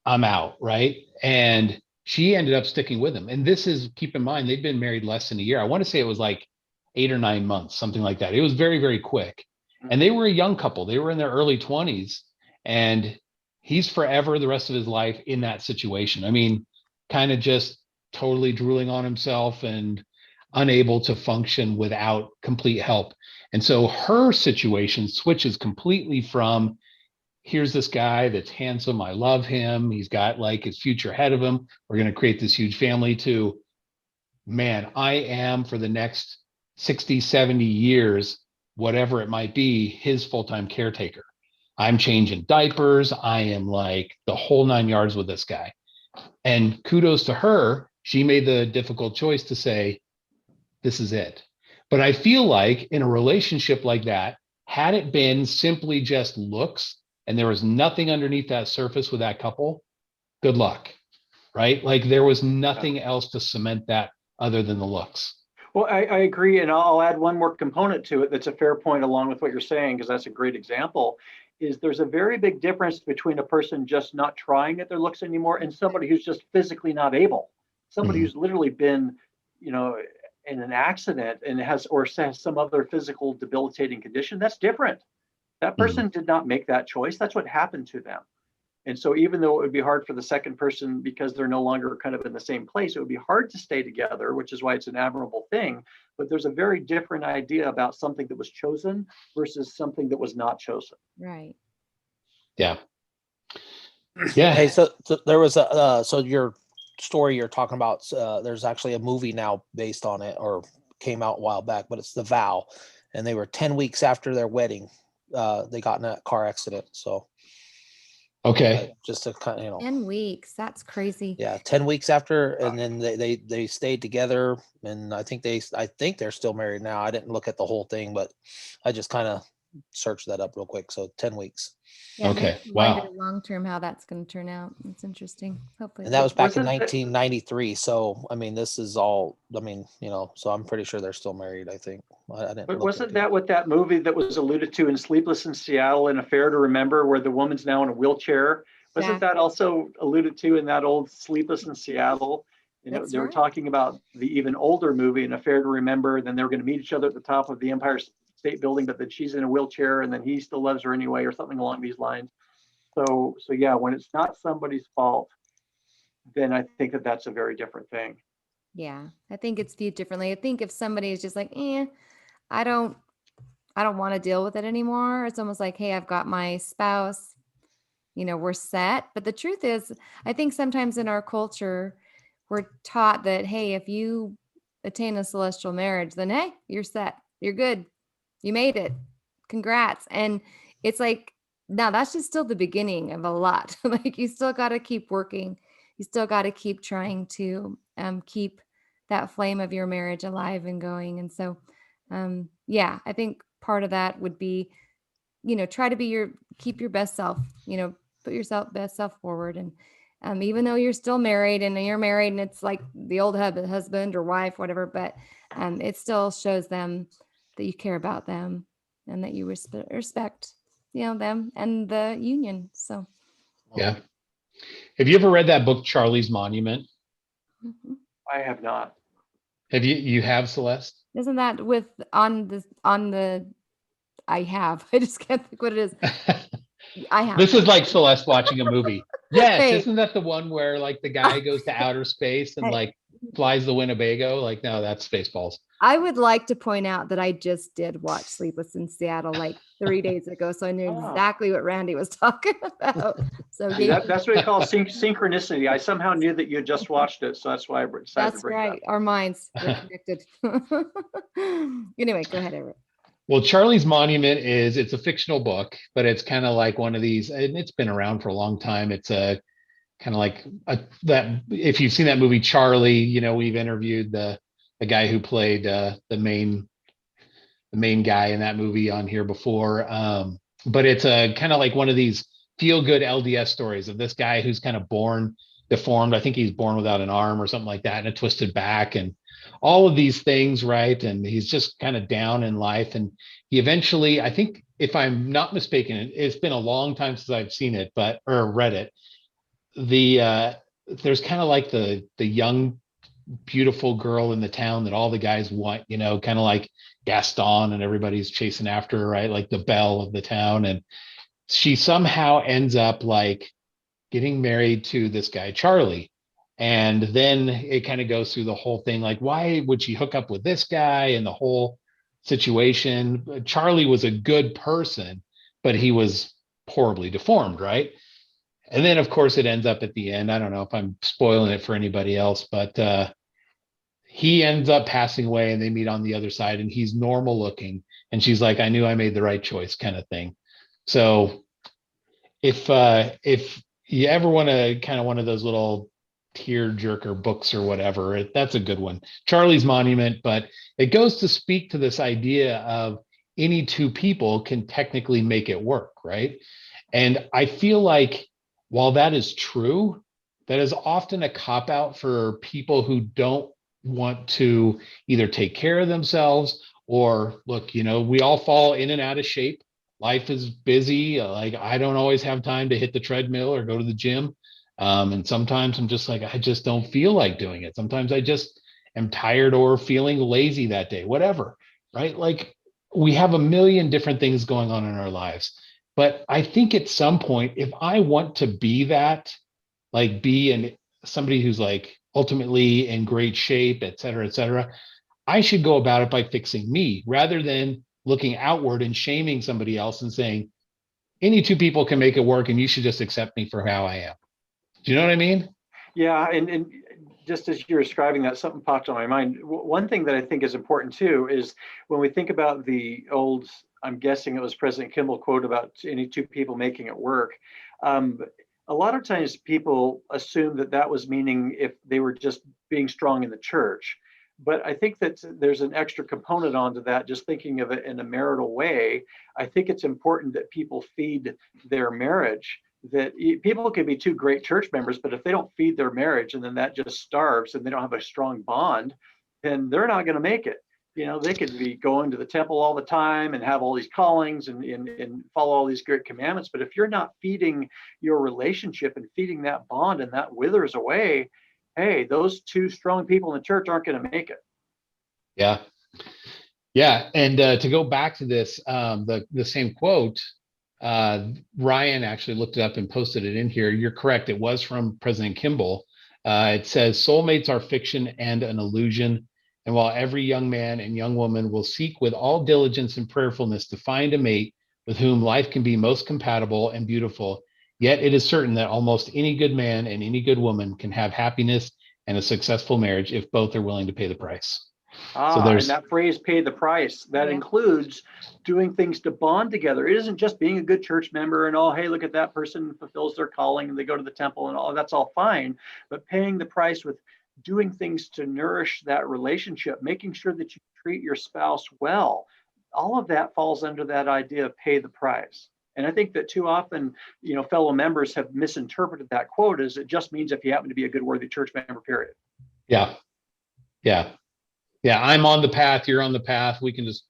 I'm out, right? And she ended up sticking with him. And this is, keep in mind, they'd been married less than a year. I want to say it was like 8 or 9 months, something like that. It was very, very quick. And they were a young couple. They were in their early 20s. And he's forever the rest of his life in that situation. I mean, kind of just totally drooling on himself and unable to function without complete help. And so her situation switches completely from, here's this guy that's handsome, I love him, he's got like his future ahead of him, we're going to create this huge family, to, man, I am for the next 60, 70 years, whatever it might be, his full-time caretaker. I'm changing diapers. I am like the whole 9 yards with this guy. And kudos to her. She made the difficult choice to say, this is it. But I feel like in a relationship like that, had it been simply just looks and there was nothing underneath that surface with that couple, good luck, right? Like there was nothing else to cement that other than the looks. Well, I agree. And I'll add one more component to it that's a fair point along with what you're saying, because that's a great example, is there's a very big difference between a person just not trying at their looks anymore and somebody who's just physically not able. Somebody who's literally been, you know, in an accident and has some other physical debilitating condition. That's different. That person did not make that choice. That's what happened to them. And so even though it would be hard for the second person because they're no longer kind of in the same place, it would be hard to stay together, which is why it's an admirable thing. But there's a very different idea about something that was chosen versus something that was not chosen. Right. Yeah. Yeah. Hey, so there was a so your story you're talking about, there's actually a movie now based on it, or came out a while back, but it's The Vow, and they were 10 weeks after their wedding. They got in a car accident. So okay. Just to kind of, you know, 10 weeks. That's crazy. yeah, 10 weeks after, and then they stayed together, and I think they're still married now. I didn't look at the whole thing, but I just kind of searched that up real quick. So 10 weeks. Yeah, Okay. Wonder Wow. long term how that's going to turn out. It's interesting. Hopefully. And that was back in Wasn't that- 1993. So, I mean, this is all, I mean, you know, so I'm pretty sure they're still married, I think. I didn't But look wasn't into that what that movie that was alluded to in Sleepless in Seattle, An Affair to Remember, where the woman's now in a wheelchair? Wasn't that also alluded to in that old Sleepless in Seattle? You know, That's they were right. talking about the even older movie, An Affair to Remember. Then they were going to meet each other at the top of the Empire State Building, but then she's in a wheelchair, and then he still loves her anyway, or something along these lines. So yeah, when it's not somebody's fault, then I think that that's a very different thing. Yeah, I think it's viewed differently. I think if somebody is just like, I don't want to deal with it anymore. It's almost like, hey, I've got my spouse, we're set. But the truth is, I think sometimes in our culture, we're taught that, hey, if you attain a celestial marriage, then hey, you're set. You're good. You made it. Congrats. And it's like, now that's just still the beginning of a lot. Like you still got to keep working. You still got to keep trying to keep that flame of your marriage alive and going. And so, yeah, I think part of that would be, try to keep your best self, put yourself best self forward. And even though you're still married and it's like the old husband or wife, whatever, but it still shows them that you care about them and that you respect, them and the union. So, Yeah. Have you ever read that book, Charlie's Monument? I have not. Have you have, Celeste? Isn't that I have, I just can't think what it is. I have. This is like Celeste watching a movie. Yes. Hey. Isn't that the one where like the guy goes to outer space and like flies the Winnebago? Like, no, that's Spaceballs. I would like to point out that I just did watch Sleepless in Seattle like 3 days ago. So I knew exactly what Randy was talking about. So that's what we call synchronicity. I somehow knew that you had just watched it. So that's why I decided to bring it up. Our minds were connected. Anyway, go ahead, Everett. Well, Charlie's Monument it's a fictional book, but it's kind of like one of these, and it's been around for a long time. It's a kind of like that. If you've seen that movie, Charlie, we've interviewed the guy who played the main guy in that movie on here before. But it's a kind of like one of these feel good LDS stories of this guy who's kind of born deformed. I think he's born without an arm or something like that, and a twisted back and all of these things, right? And he's just kind of down in life. And he eventually, I think, if I'm not mistaken, it's been a long time since I've seen it, or read it. There's kind of like the young, beautiful girl in the town that all the guys want, kind of like Gaston and everybody's chasing after her, right? Like the belle of the town. And she somehow ends up like getting married to this guy, Charlie. And then it kind of goes through the whole thing like, why would she hook up with this guy and the whole situation? Charlie was a good person, but he was horribly deformed, right? And then, of course, it ends up at the end. I don't know if I'm spoiling it for anybody else, but he ends up passing away and they meet on the other side and he's normal looking. And she's like, I knew I made the right choice, kind of thing. So if you ever want to kind of one of those little tear jerker books or whatever, that's a good one. Charlie's Monument, but it goes to speak to this idea of any two people can technically make it work, right? And I feel like while that is true, that is often a cop out for people who don't want to either take care of themselves or look, we all fall in and out of shape. Life is busy. Like I don't always have time to hit the treadmill or go to the gym. And sometimes I'm just like, I just don't feel like doing it. Sometimes I just am tired or feeling lazy that day, whatever, right? Like we have a million different things going on in our lives. But I think at some point, if I want to be that, like somebody who's like ultimately in great shape, et cetera, I should go about it by fixing me rather than looking outward and shaming somebody else and saying, any two people can make it work and you should just accept me for how I am. Do you know what I mean? Yeah, and just as you're describing that, something popped on my mind. One thing that I think is important too is when we think about the old, I'm guessing it was President Kimball quote about any two people making it work. A lot of times people assume that that was meaning if they were just being strong in the church. But I think that there's an extra component onto that, just thinking of it in a marital way. I think it's important that people feed their marriage, that people can be two great church members, but if they don't feed their marriage and then that just starves and they don't have a strong bond, then they're not going to make it. They could be going to the temple all the time and have all these callings and follow all these great commandments. But if you're not feeding your relationship and feeding that bond and that withers away, hey, those two strong people in the church aren't going to make it. Yeah. Yeah. And to go back to this, the same quote, Ryan actually looked it up and posted it in here. You're correct. It was from President Kimball. It says soulmates are fiction and an illusion. And while every young man and young woman will seek with all diligence and prayerfulness to find a mate with whom life can be most compatible and beautiful, yet it is certain that almost any good man and any good woman can have happiness and a successful marriage if both are willing to pay the price. So And that phrase, pay the price, that includes doing things to bond together. It isn't just being a good church member and, oh, hey, look at that person fulfills their calling and they go to the temple and all that's all fine. But paying the price with doing things to nourish that relationship, making sure that you treat your spouse well, all of that falls under that idea of pay the price. And I think that too often, fellow members have misinterpreted that quote as it just means if you happen to be a good, worthy church member, period. Yeah. Yeah. Yeah. I'm on the path. You're on the path. We can just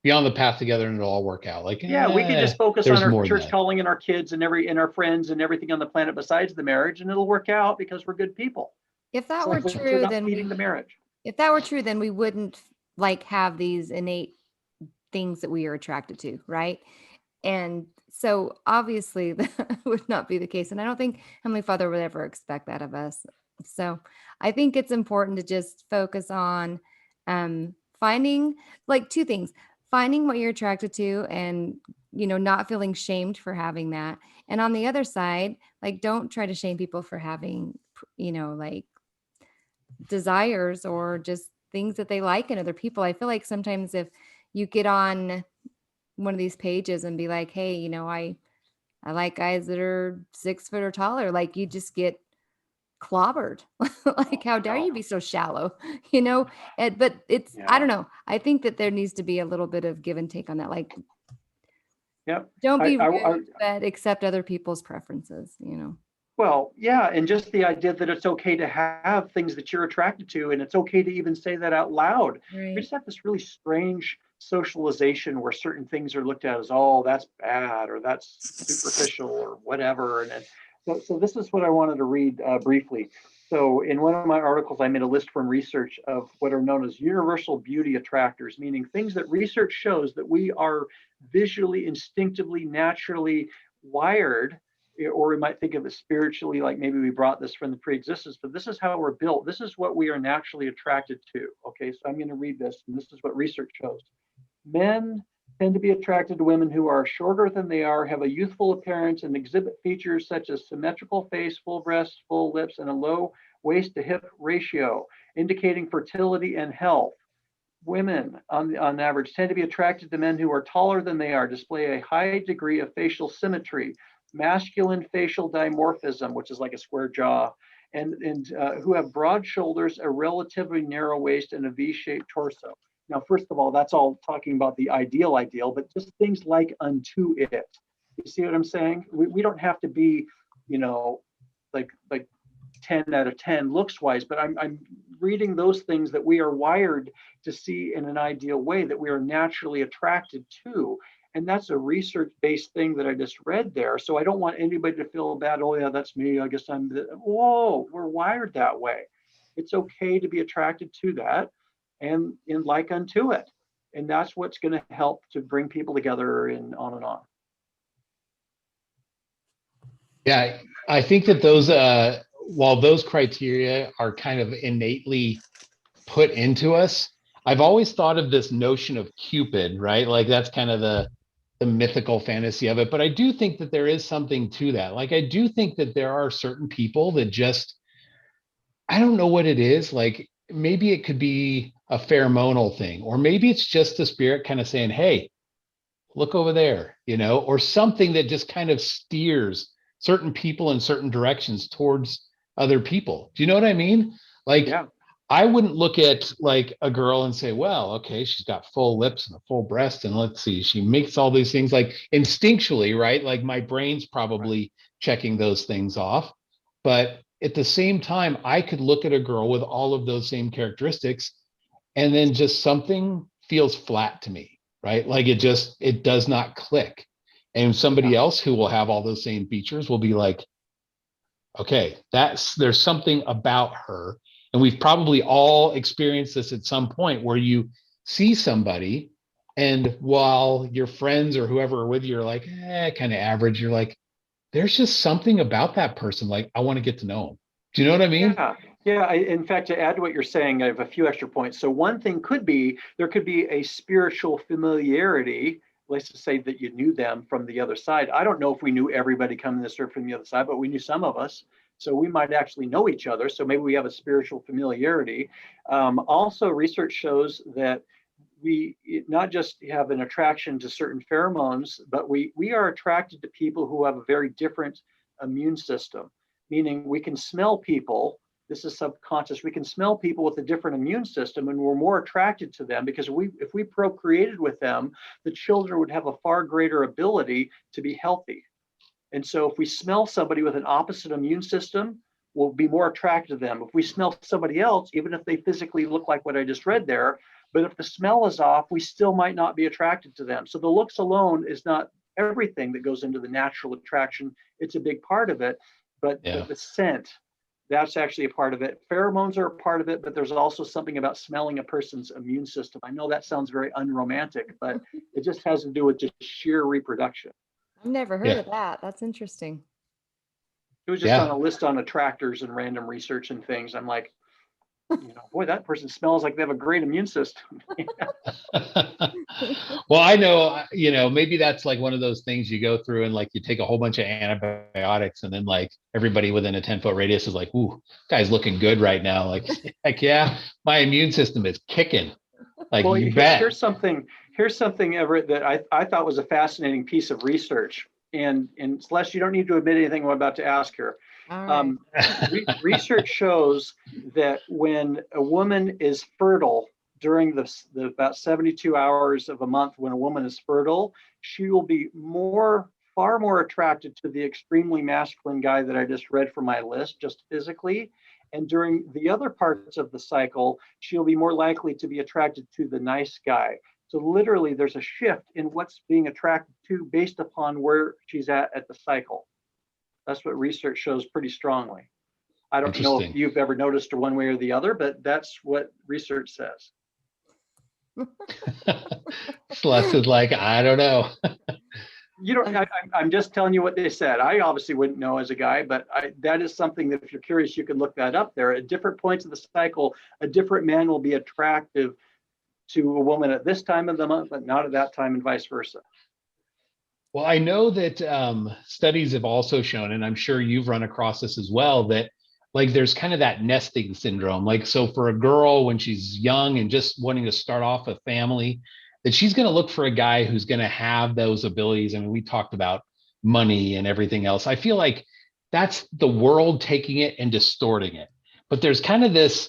be on the path together and it'll all work out. Like, we can just focus on our church that. calling and our kids and our friends and everything on the planet besides the marriage, and it'll work out because we're good people. If that were true, then feeding the marriage. If that were true, then we wouldn't like have these innate things that we are attracted to, right? And so obviously that would not be the case. And I don't think Heavenly Father would ever expect that of us. So I think it's important to just focus on finding like two things, finding what you're attracted to and, not feeling shamed for having that. And on the other side, like, don't try to shame people for having, like desires or just things that they like in other people. I feel like sometimes if you get on one of these pages and be like, hey, I like guys that are 6 foot or taller, like you just get clobbered. Like, how dare you be so shallow, but it's, I don't know. I think that there needs to be a little bit of give and take on that. Like, don't be rude, but accept other people's preferences, Well, yeah. And just the idea that it's okay to have things that you're attracted to, and it's okay to even say that out loud. Right. We just have this really strange socialization where certain things are looked at as, oh, that's bad or that's superficial or whatever. And so this is what I wanted to read briefly. So in one of my articles, I made a list from research of what are known as universal beauty attractors, meaning things that research shows that we are visually, instinctively, naturally wired, or we might think of it spiritually, like maybe we brought this from the pre-existence, but this is how we're built. This is what we are naturally attracted to. Okay, so I'm going to read this, and this is what research shows. Men tend to be attracted to women who are shorter than they are, have a youthful appearance, and exhibit features such as symmetrical face, full breasts, full lips, and a low waist to hip ratio, indicating fertility and health. Women, on average, tend to be attracted to men who are taller than they are, display a high degree of facial symmetry, masculine facial dimorphism, which is like a square jaw, and who have broad shoulders, a relatively narrow waist, and a V-shaped torso. Now, first of all, that's all talking about the ideal, but just things like unto it. You see what I'm saying? We don't have to be, like 10 out of 10 looks wise, but I'm reading those things that we are wired to see in an ideal way, that we are naturally attracted to. And that's a research-based thing that I just read there. So I don't want anybody to feel bad. Oh yeah, that's me. I guess whoa, we're wired that way. It's okay to be attracted to that and like unto it. And that's what's going to help to bring people together and on and on. Yeah, I think that those, while those criteria are kind of innately put into us, I've always thought of this notion of Cupid, right? Like that's kind of the mythical fantasy of it. But I do think that there is something to that. Like I do think that there are certain people that just, I don't know what it is. Like maybe it could be a pheromonal thing, or maybe it's just the spirit kind of saying, hey, look over there, or something that just kind of steers certain people in certain directions towards other people. Do you know what I mean? Like, yeah. I wouldn't look at like a girl and say, well, okay, she's got full lips and a full breast, and let's see, she makes all these things like instinctually, right? Like my brain's probably checking those things off. But at the same time, I could look at a girl with all of those same characteristics, and then just something feels flat to me, right? Like it does not click. And somebody else who will have all those same features will be like, okay, there's something about her. And we've probably all experienced this at some point where you see somebody, and while your friends or whoever are with you are like, kind of average, you're like, there's just something about that person. Like, I want to get to know them. Do you know what I mean? Yeah. In fact, to add to what you're saying, I have a few extra points. So one thing could be, there could be a spiritual familiarity. Let's just say that you knew them from the other side. I don't know if we knew everybody coming this earth from the other side, but we knew some of us. So we might actually know each other. So maybe we have a spiritual familiarity. Also, research shows that we not just have an attraction to certain pheromones, but we are attracted to people who have a very different immune system, meaning we can smell people. This is subconscious. We can smell people with a different immune system, and we're more attracted to them because if we procreated with them, the children would have a far greater ability to be healthy. And so if we smell somebody with an opposite immune system, we'll be more attracted to them. If we smell somebody else, even if they physically look like what I just read there, but if the smell is off, we still might not be attracted to them. So the looks alone is not everything that goes into the natural attraction. It's a big part of it, but the scent, that's actually a part of it. Pheromones are a part of it, but there's also something about smelling a person's immune system. I know that sounds very unromantic, but it just has to do with just sheer reproduction. I've never heard of that. That's interesting. It was just on a list on attractors and random research and things. I'm like, boy, that person smells like they have a great immune system. Well, I know, maybe that's like one of those things you go through and like you take a whole bunch of antibiotics, and then like everybody within a 10-foot radius is like, ooh, guy's looking good right now. Like, heck yeah, my immune system is kicking. Like, well, you bet. Here's something, Everett, that I thought was a fascinating piece of research. And Celeste, you don't need to admit anything I'm about to ask her. Right. Research shows that when a woman is fertile during the about 72 hours of a month, when a woman is fertile, she will be far more attracted to the extremely masculine guy that I just read from my list, just physically. And during the other parts of the cycle, she'll be more likely to be attracted to the nice guy. So literally, there's a shift in what's being attracted to based upon where she's at the cycle. That's what research shows pretty strongly. I don't know if you've ever noticed one way or the other, but that's what research says. Celeste is like, I don't know. You know, I'm just telling you what they said. I obviously wouldn't know as a guy, but that is something that if you're curious, you can look that up there. At different points of the cycle, a different man will be attractive to a woman at this time of the month, but not at that time, and vice versa. Well, I know that studies have also shown, and I'm sure you've run across this as well, that like there's kind of that nesting syndrome. Like, so for a girl when she's young and just wanting to start off a family, that she's going to look for a guy who's going to have those abilities. I mean, we talked about money and everything else. I feel like that's the world taking it and distorting it. But there's kind of this,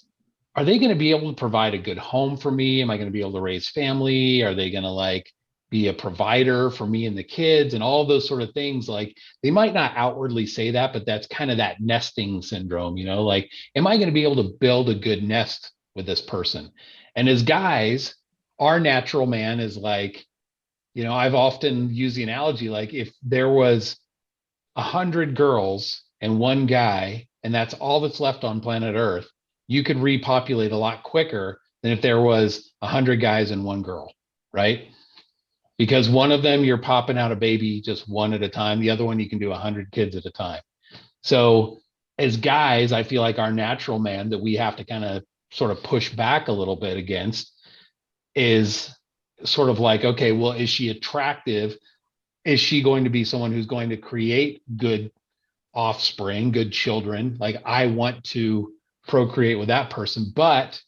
are they going to be able to provide a good home for me? Am I going to be able to raise family? Are they going to like be a provider for me and the kids and all those sort of things? Like they might not outwardly say that, but that's kind of that nesting syndrome, you know, like, am I going to be able to build a good nest with this person? And as guys, our natural man is like, you know, I've often used the analogy, like if there was 100 girls and one guy, and that's all that's left on planet Earth, you could repopulate a lot quicker than if there was 100 guys and one girl, right? Because one of them, you're popping out a baby just one at a time. The other one, you can do 100 kids at a time. So as guys, I feel like our natural man that we have to kind of sort of push back a little bit against is sort of like, okay, well, is she attractive? Is she going to be someone who's going to create good offspring, good children? Like I want to procreate with that person, but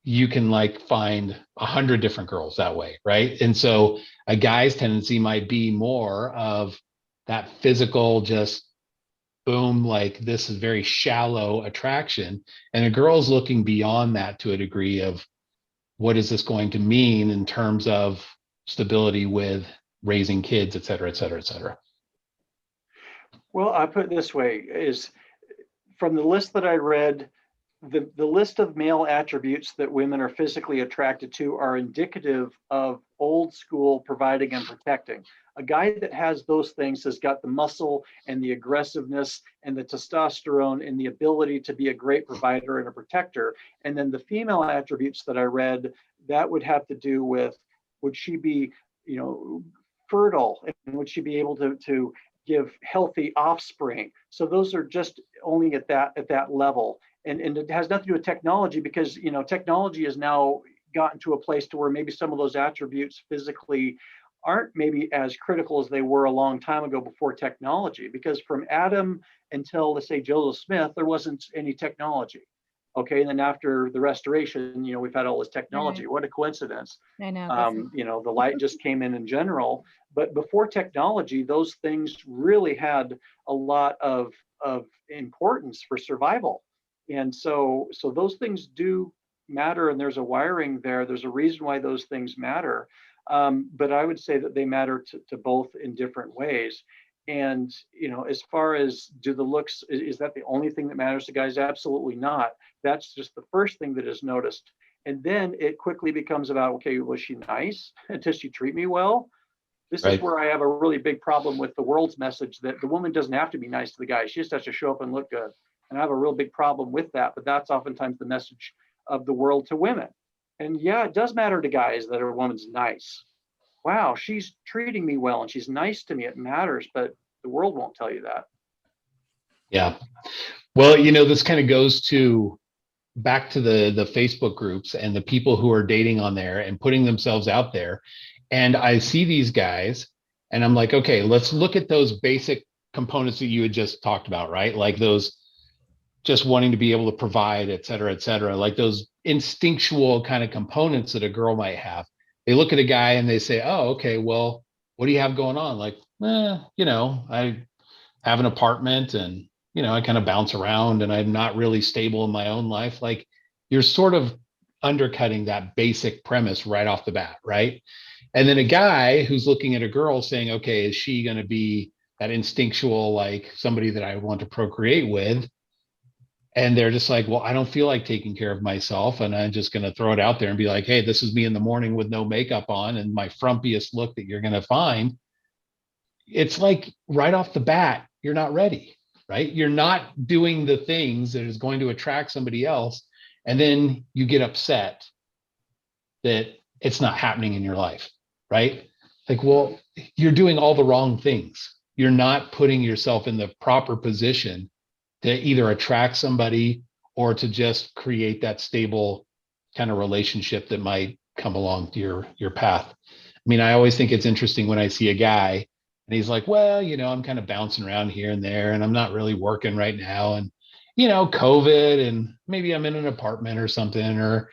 you can like find 100 different girls that way, right? And so a guy's tendency might be more of that physical, just boom, like this is very shallow attraction, and a girl's looking beyond that to a degree of what is this going to mean in terms of stability with raising kids, et cetera, et cetera, et cetera. Well, I put it this way, is from the list that I read, the list of male attributes that women are physically attracted to are indicative of old school providing and protecting. A guy that has those things has got the muscle and the aggressiveness and the testosterone and the ability to be a great provider and a protector. And then the female attributes that I read, that would have to do with, would she be, you know, fertile, and would she be able to give healthy offspring? So those are just only at that level. And it has nothing to do with technology, because, you know, technology has now gotten to a place to where maybe some of those attributes physically aren't maybe as critical as they were a long time ago before technology. Because from Adam until, let's say, Joseph Smith, there wasn't any technology. Okay, and then after the restoration, you know, we've had all this technology. Right. What a coincidence. I know. You know, the light just came in general. But before technology, those things really had a lot of importance for survival. And so those things do matter, and there's a wiring there. There's a reason why those things matter. But I would say that they matter to both in different ways. And, you know, as far as do the looks, is that the only thing that matters to guys? Absolutely not. That's just the first thing that is noticed. And then it quickly becomes about, okay, was she nice? Does she treat me well? This is where I have a really big problem with the world's message that the woman doesn't have to be nice to the guy. She just has to show up and look good. And I have a real big problem with that. But that's oftentimes the message of the world to women. And yeah, it does matter to guys that a woman's nice. Wow, she's treating me well and she's nice to me. It matters, but the world won't tell you that. Yeah. Well, you know, this kind of goes to back to the Facebook groups and the people who are dating on there and putting themselves out there. And I see these guys and I'm like, okay, let's look at those basic components that you had just talked about, right? Like those just wanting to be able to provide, et cetera, like those instinctual kind of components that a girl might have. They look at a guy and they say, oh, okay, well, what do you have going on? Like, you know, I have an apartment and, you know, I kind of bounce around and I'm not really stable in my own life. Like you're sort of undercutting that basic premise right off the bat, right? And then a guy who's looking at a girl saying, okay, is she going to be that instinctual, like somebody that I want to procreate with? And they're just like, well, I don't feel like taking care of myself. And I'm just going to throw it out there and be like, hey, this is me in the morning with no makeup on and my frumpiest look that you're going to find. It's like right off the bat, you're not ready, right? You're not doing the things that is going to attract somebody else. And then you get upset that it's not happening in your life, right? Like, well, you're doing all the wrong things. You're not putting yourself in the proper position to either attract somebody or to just create that stable kind of relationship that might come along your path. I mean, I always think it's interesting when I see a guy and he's like, well, I'm kind of bouncing around here and there and I'm not really working right now. And, COVID, and maybe I'm in an apartment or something or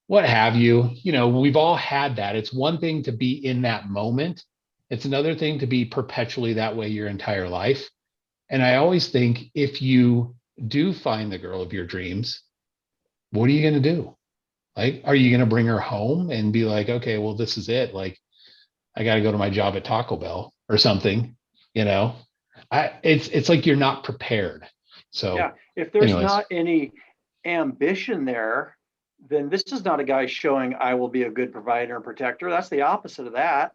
what have you. We've all had that. It's one thing to be in that moment. It's another thing to be perpetually that way your entire life. And I always think if you do find the girl of your dreams, what are you going to do? Like, are you going to bring her home and be like, okay, well, this is it. Like, I got to go to my job at Taco Bell or something, it's like you're not prepared. So yeah, if there's anyways. not any ambition there, then this is not a guy showing I will be a good provider and protector. That's the opposite of that.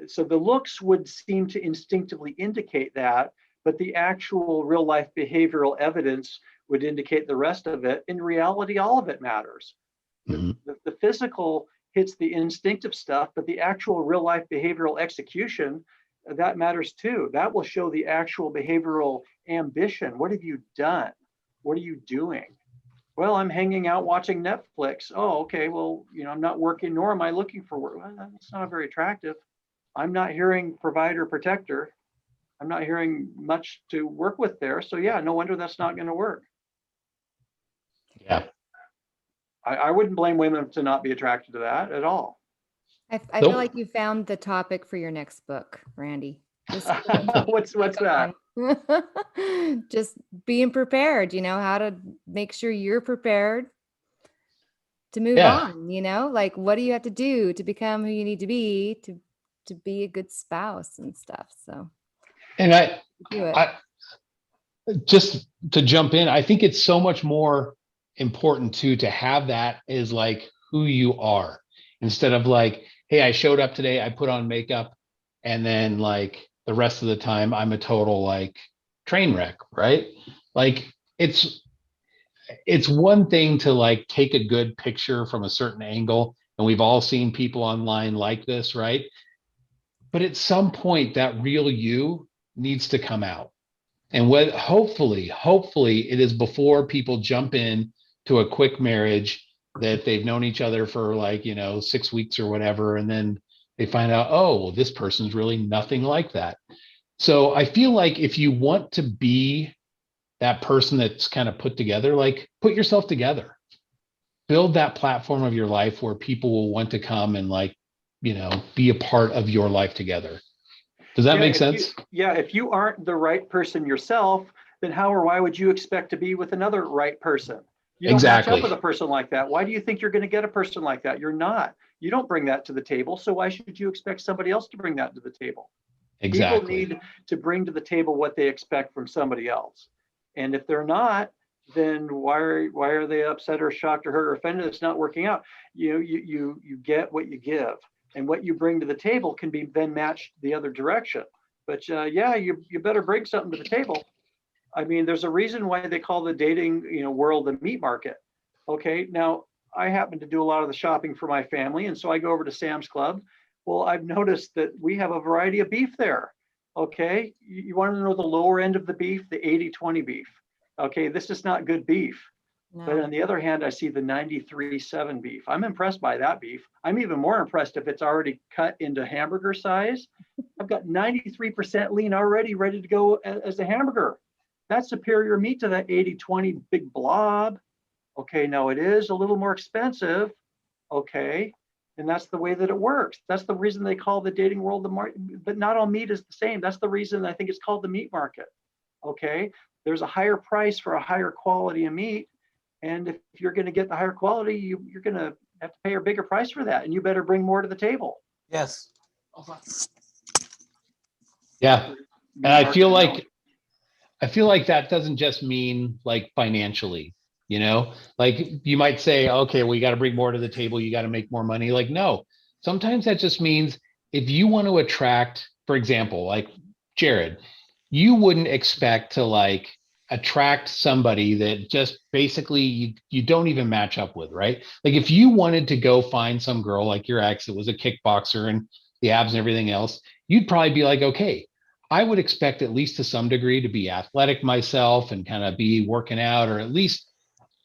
So the looks would seem to instinctively indicate that, but the actual real life behavioral evidence would indicate the rest of it. In reality, all of it matters. Mm-hmm. The physical hits the instinctive stuff, but the actual real life behavioral execution, that matters too. That will show the actual behavioral ambition. What have you done? What are you doing? Well, I'm hanging out watching Netflix. Oh, okay. Well, I'm not working, nor am I looking for work. Well, that's not very attractive. I'm not hearing provider, protector. I'm not hearing much to work with there. So yeah, no wonder that's not going to work. Yeah. I wouldn't blame women to not be attracted to that at all. I Nope. feel like you found the topic for your next book, Randy. What's that? Just being prepared, how to make sure you're prepared to move on, like what do you have to do to become who you need to be to be a good spouse and stuff. So, and I just to jump in, I think it's so much more important too to have that is like who you are instead of like, hey, I showed up today, I put on makeup, and then like the rest of the time I'm a total like train wreck, right? Like it's one thing to like take a good picture from a certain angle, and we've all seen people online like this, right? But at some point that real you needs to come out. And what hopefully it is before people jump in to a quick marriage that they've known each other for like, 6 weeks or whatever. And then they find out, oh, well, this person's really nothing like that. So I feel like if you want to be that person that's kind of put together, like put yourself together, build that platform of your life where people will want to come and like, be a part of your life together. Does that make sense? If you aren't the right person yourself, then how or why would you expect to be with another right person? You don't match up with a person like that. Why do you think you're going to get a person like that? You're not. You don't bring that to the table. So why should you expect somebody else to bring that to the table? Exactly. People need to bring to the table what they expect from somebody else. And if they're not, then why are they upset or shocked or hurt or offended? It's not working out. You get what you give. And what you bring to the table can be then matched the other direction. But you better bring something to the table. I mean, there's a reason why they call the dating world the meat market. Okay, now I happen to do a lot of the shopping for my family, and so I go over to Sam's Club. Well, I've noticed that we have a variety of beef there. Okay, you want to know the lower end of the beef, the 80-20 beef. Okay, this is not good beef. No. But on the other hand, I see the 93.7 beef. I'm impressed by that beef. I'm even more impressed if it's already cut into hamburger size. I've got 93% lean already ready to go as a hamburger. That's superior meat to that 80-20 big blob. Okay, now it is a little more expensive. Okay, and that's the way that it works. That's the reason they call the dating world the market, but not all meat is the same. That's the reason I think it's called the meat market. Okay, there's a higher price for a higher quality of meat. And if you're going to get the higher quality, you're going to have to pay a bigger price for that. And you better bring more to the table. Yes. Yeah. And I feel like that doesn't just mean like financially, like you might say, okay, well, you got to bring more to the table. You got to make more money. Like, no, sometimes that just means if you want to attract, for example, like Jared, you wouldn't expect to like attract somebody that just basically you don't even match up with, right? Like if you wanted to go find some girl like your ex that was a kickboxer and the abs and everything else, you'd probably be like, okay, I would expect at least to some degree to be athletic myself and kind of be working out, or at least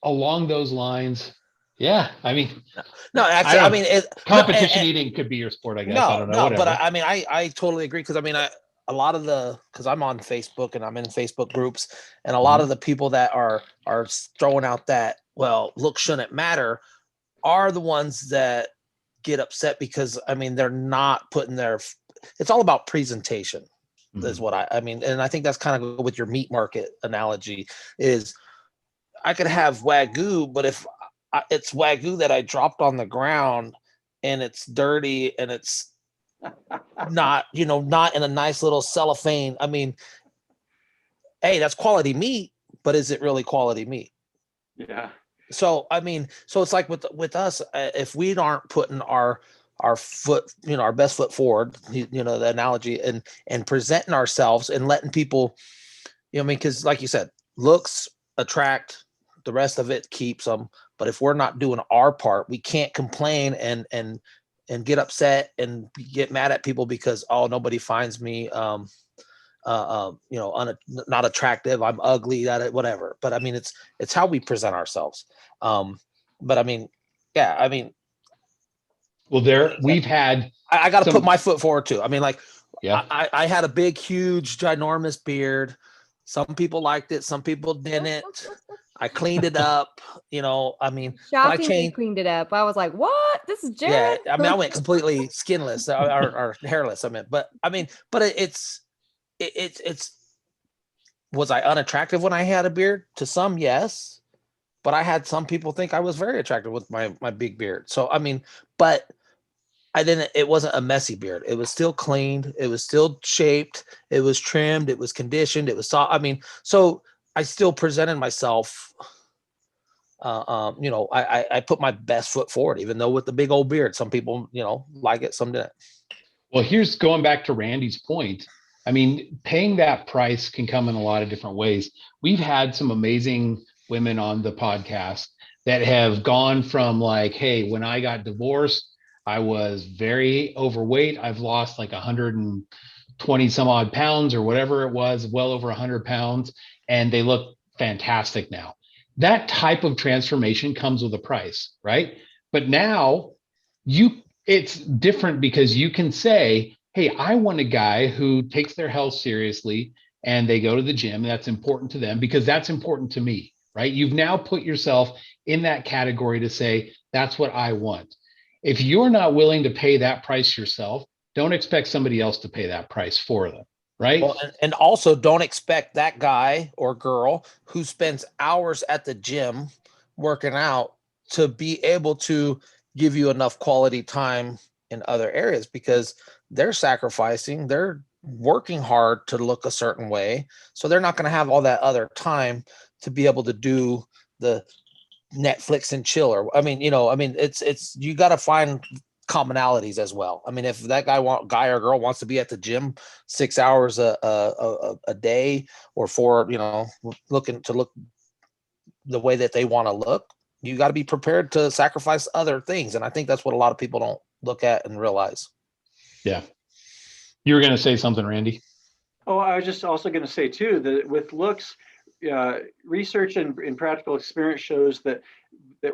along those lines. Yeah, I mean, No, I actually, I don't mean, competition eating could be your sport, I guess. I no, don't know, no, but whatever. I mean, I totally agree because I mean, a lot of because I'm on Facebook and I'm in Facebook groups, and a lot of the people that are throwing out that, well, look shouldn't matter, are the ones that get upset because I mean they're not putting their. It's all about presentation, is what I mean, and I think that's kind of with your meat market analogy. Is I could have Wagyu, but if it's Wagyu that I dropped on the ground and it's dirty and it's not, not in a nice little cellophane. I mean, hey, that's quality meat, but is it really quality meat? Yeah. So, I mean, so it's like with us, if we aren't putting our foot, our best foot forward, the analogy, and presenting ourselves and letting people, I mean, because like you said, looks attract, the rest of it keeps them. But if we're not doing our part, we can't complain and get upset and get mad at people because, oh, nobody finds me not attractive, I'm ugly, that whatever. But I mean, it's how we present ourselves. But I mean, yeah, I mean, Well, we've had I got to put some, my foot forward too. I mean, like, yeah. I had a big, huge, ginormous beard. Some people liked it, some people didn't. I cleaned it up, I mean, but I Shockingly changed. cleaned it up. I was like, what? This is Yeah, Jared? I mean, I went completely skinless or hairless. I meant, but I mean, but it's was I unattractive when I had a beard? To some, yes, but I had some people think I was very attractive with my big beard. So I mean, but I didn't. It wasn't a messy beard. It was still cleaned. It was still shaped. It was trimmed. It was conditioned. It was soft. I mean, so I still presented myself. I put my best foot forward, even though with the big old beard, some people, like it, some didn't. Well, here's going back to Randy's point. I mean, paying that price can come in a lot of different ways. We've had some amazing women on the podcast that have gone from like, hey, when I got divorced, I was very overweight. I've lost like 120 some odd pounds or whatever it was, well over 100 pounds, and they look fantastic now. That type of transformation comes with a price, right? But now it's different because you can say, hey, I want a guy who takes their health seriously and they go to the gym. That's important to them because that's important to me, right? You've now put yourself in that category to say, that's what I want. If you're not willing to pay that price yourself, don't expect somebody else to pay that price for them, right? Well, and also don't expect that guy or girl who spends hours at the gym working out to be able to give you enough quality time in other areas because they're sacrificing, they're working hard to look a certain way. So they're not going to have all that other time to be able to do the Netflix and chill. Or I mean, it's you got to find commonalities as well. I mean, if that guy or girl wants to be at the gym 6 hours a day or for, looking to look the way that they want to look, you got to be prepared to sacrifice other things. And I think that's what a lot of people don't look at and realize. Yeah. You were going to say something, Randy? Oh, I was just also going to say too that with looks, research and practical experience shows that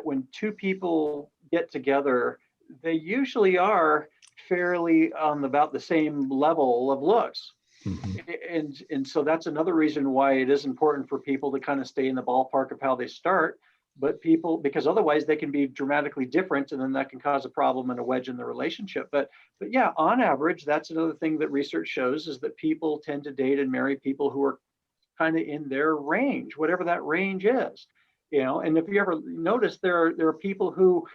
when two people get together, they usually are fairly on about the same level of looks. Mm-hmm. And so that's another reason why it is important for people to kind of stay in the ballpark of how they start. But because otherwise they can be dramatically different, and then that can cause a problem and a wedge in the relationship. But yeah, on average, that's another thing that research shows is that people tend to date and marry people who are kind of in their range, whatever that range is. And if you ever notice, there are people who,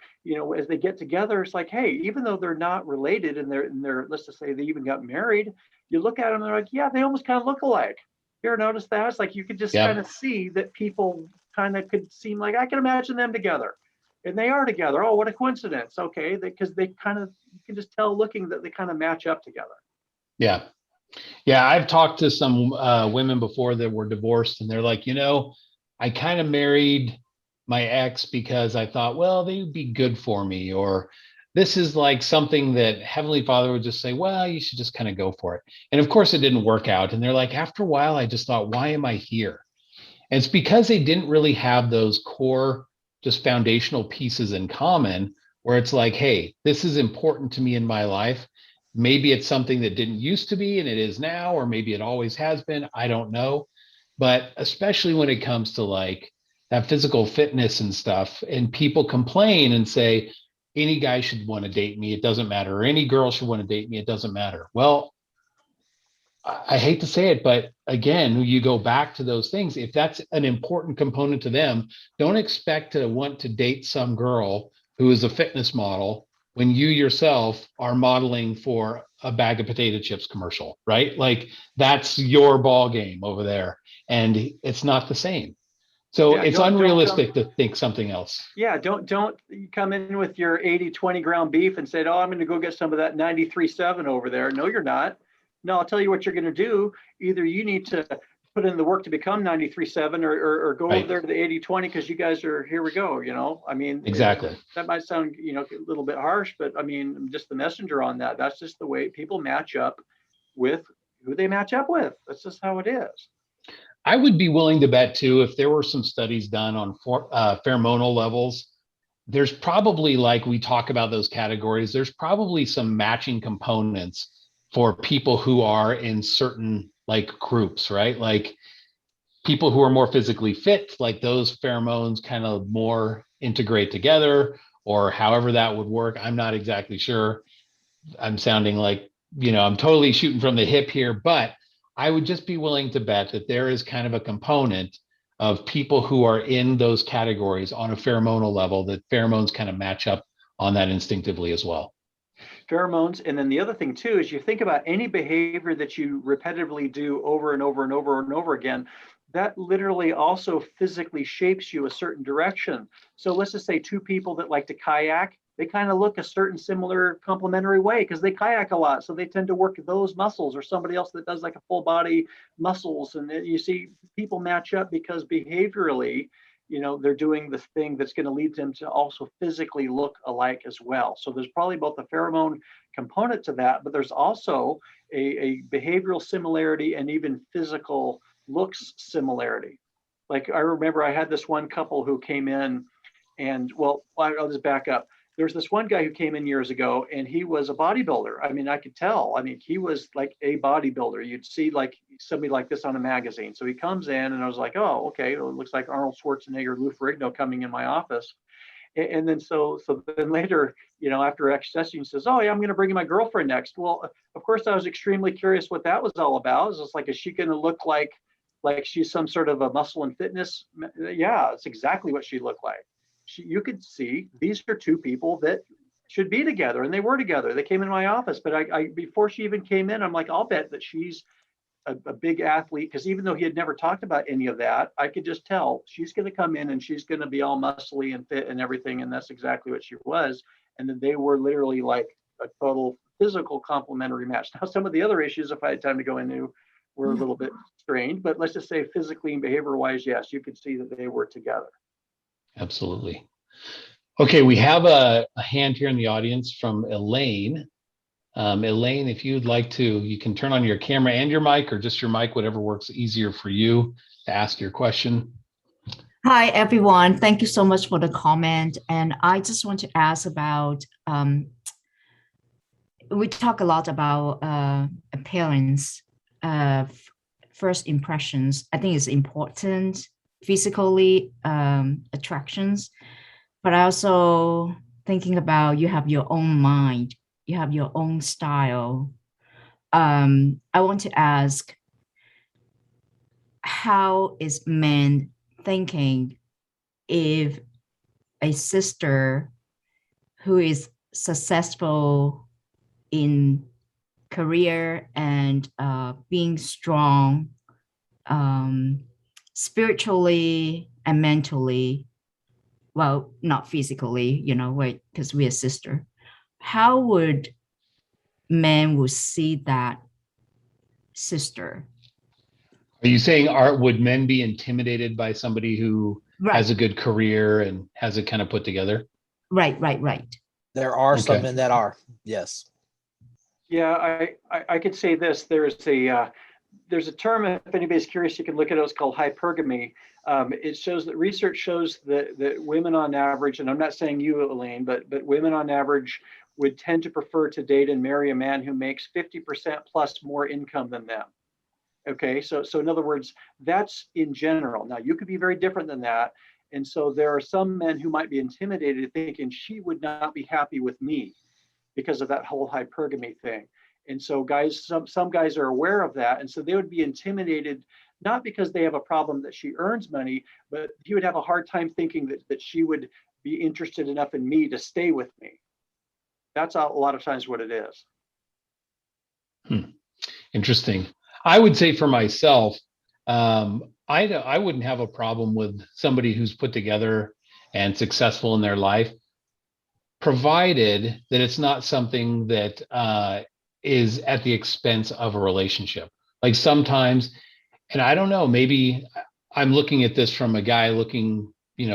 as they get together, it's like, hey, even though they're not related and they're let's just say they even got married, you look at them and they're like, yeah, they almost kind of look alike. You ever notice that? It's like you could just kind of see that people kind of could seem like I can imagine them together, and they are together. Oh, what a coincidence! Okay, because they kind of, you can just tell looking that they kind of match up together. Yeah. Yeah, I've talked to some women before that were divorced, and they're like, I kind of married my ex because I thought, well, they would be good for me, or this is like something that Heavenly Father would just say, well, you should just kind of go for it. And of course, it didn't work out. And they're like, after a while, I just thought, why am I here? And it's because they didn't really have those core, just foundational pieces in common where it's like, hey, this is important to me in my life. Maybe it's something that didn't used to be and it is now, or maybe it always has been. I don't know. But especially when it comes to like that physical fitness and stuff, and people complain and say, any guy should want to date me. It doesn't matter. Or any girl should want to date me. It doesn't matter. Well, I hate to say it, but again, you go back to those things. If that's an important component to them, don't expect to want to date some girl who is a fitness model when you yourself are modeling for a bag of potato chips commercial, right? Like that's your ball game over there, and it's not the same. So Yeah, it's don't come. unrealistic to think something else. Yeah, don't come in with your 80-20 ground beef and say, oh, I'm going to go get some of that 93.7 over there. No, you're not. No, I'll tell you what you're going to do. Either you need to put in the work to become 93.7 or go over Right. there to the 80-20 because you guys are, here we go. I mean, Exactly. that might sound, a little bit harsh, but I mean, I'm just the messenger on that. That's just the way people match up with who they match up with. That's just how it is. I would be willing to bet too, if there were some studies done on pheromonal levels, there's probably, like we talk about those categories, there's probably some matching components for people who are in certain like groups, right? Like people who are more physically fit, like those pheromones kind of more integrate together, or however that would work. I'm not exactly sure. I'm sounding like, I'm totally shooting from the hip here, but I would just be willing to bet that there is kind of a component of people who are in those categories on a pheromonal level, that pheromones kind of match up on that instinctively as well. Pheromones. And then the other thing too is you think about any behavior that you repetitively do over and over and over and over again, that literally also physically shapes you a certain direction. So let's just say two people that like to kayak, they kind of look a certain similar complementary way because they kayak a lot. So they tend to work those muscles, or somebody else that does like a full body muscles. And you see people match up because behaviorally, they're doing the thing that's going to lead them to also physically look alike as well. So there's probably both a pheromone component to that, but there's also a behavioral similarity and even physical looks similarity. Like I remember I had this one couple who came in, and well, I'll just back up. There's this one guy who came in years ago, and he was a bodybuilder. I mean, I could tell. I mean, he was like a bodybuilder. You'd see like somebody like this on a magazine. So he comes in, and I was like, oh, okay, well, it looks like Arnold Schwarzenegger, Lou Ferrigno coming in my office. And then so then later, after accessing, he says, oh yeah, I'm going to bring in my girlfriend next. Well, of course, I was extremely curious what that was all about. It's just like, is she going to look like she's some sort of a muscle and fitness? Yeah, it's exactly what she looked like. You could see these are two people that should be together, and they were together. They came in my office, but I before she even came in, I'm like, I'll bet that she's a big athlete, because even though he had never talked about any of that, I could just tell she's going to come in and she's going to be all muscly and fit and everything. And that's exactly what she was. And then they were literally like a total physical complementary match. Now, some of the other issues, if I had time to go into, were a little bit strange, but let's just say physically and behavior wise, yes, you could see that they were together. Absolutely. Okay, we have a hand here in the audience from Elaine. Elaine, if you'd like to, you can turn on your camera and your mic, or just your mic, whatever works easier for you to ask your question. Hi, everyone. Thank you so much for the comment. And I just want to ask about, we talk a lot about appearance, first impressions. I think it's important, physically attractions, but also thinking about you have your own mind, you have your own style. I want to ask, how is men thinking if a sister who is successful in career and being strong spiritually and mentally, well, not physically, because we're a sister, how would men would see that sister. Are you saying would men be intimidated by somebody who Right, has a good career and has it kind of put together? right. There are some Okay. men that are, yes. Yeah, I could say this. There's a term, if anybody's curious, you can look at it. It's called hypergamy. It shows that research shows that women on average, and I'm not saying you, Elaine, but women on average would tend to prefer to date and marry a man who makes 50% plus more income than them. Okay, so in other words, that's in general. Now you could be very different than that. And so there are some men who might be intimidated thinking she would not be happy with me because of that whole hypergamy thing. And so guys, some guys are aware of that. And so they would be intimidated, not because they have a problem that she earns money, but he would have a hard time thinking that she would be interested enough in me to stay with me. That's a lot of times what it is. Interesting. I would say for myself, I wouldn't have a problem with somebody who's put together and successful in their life, provided that it's not something that is at the expense of a relationship. Like sometimes, and I don't know, maybe I'm looking at this from a guy looking,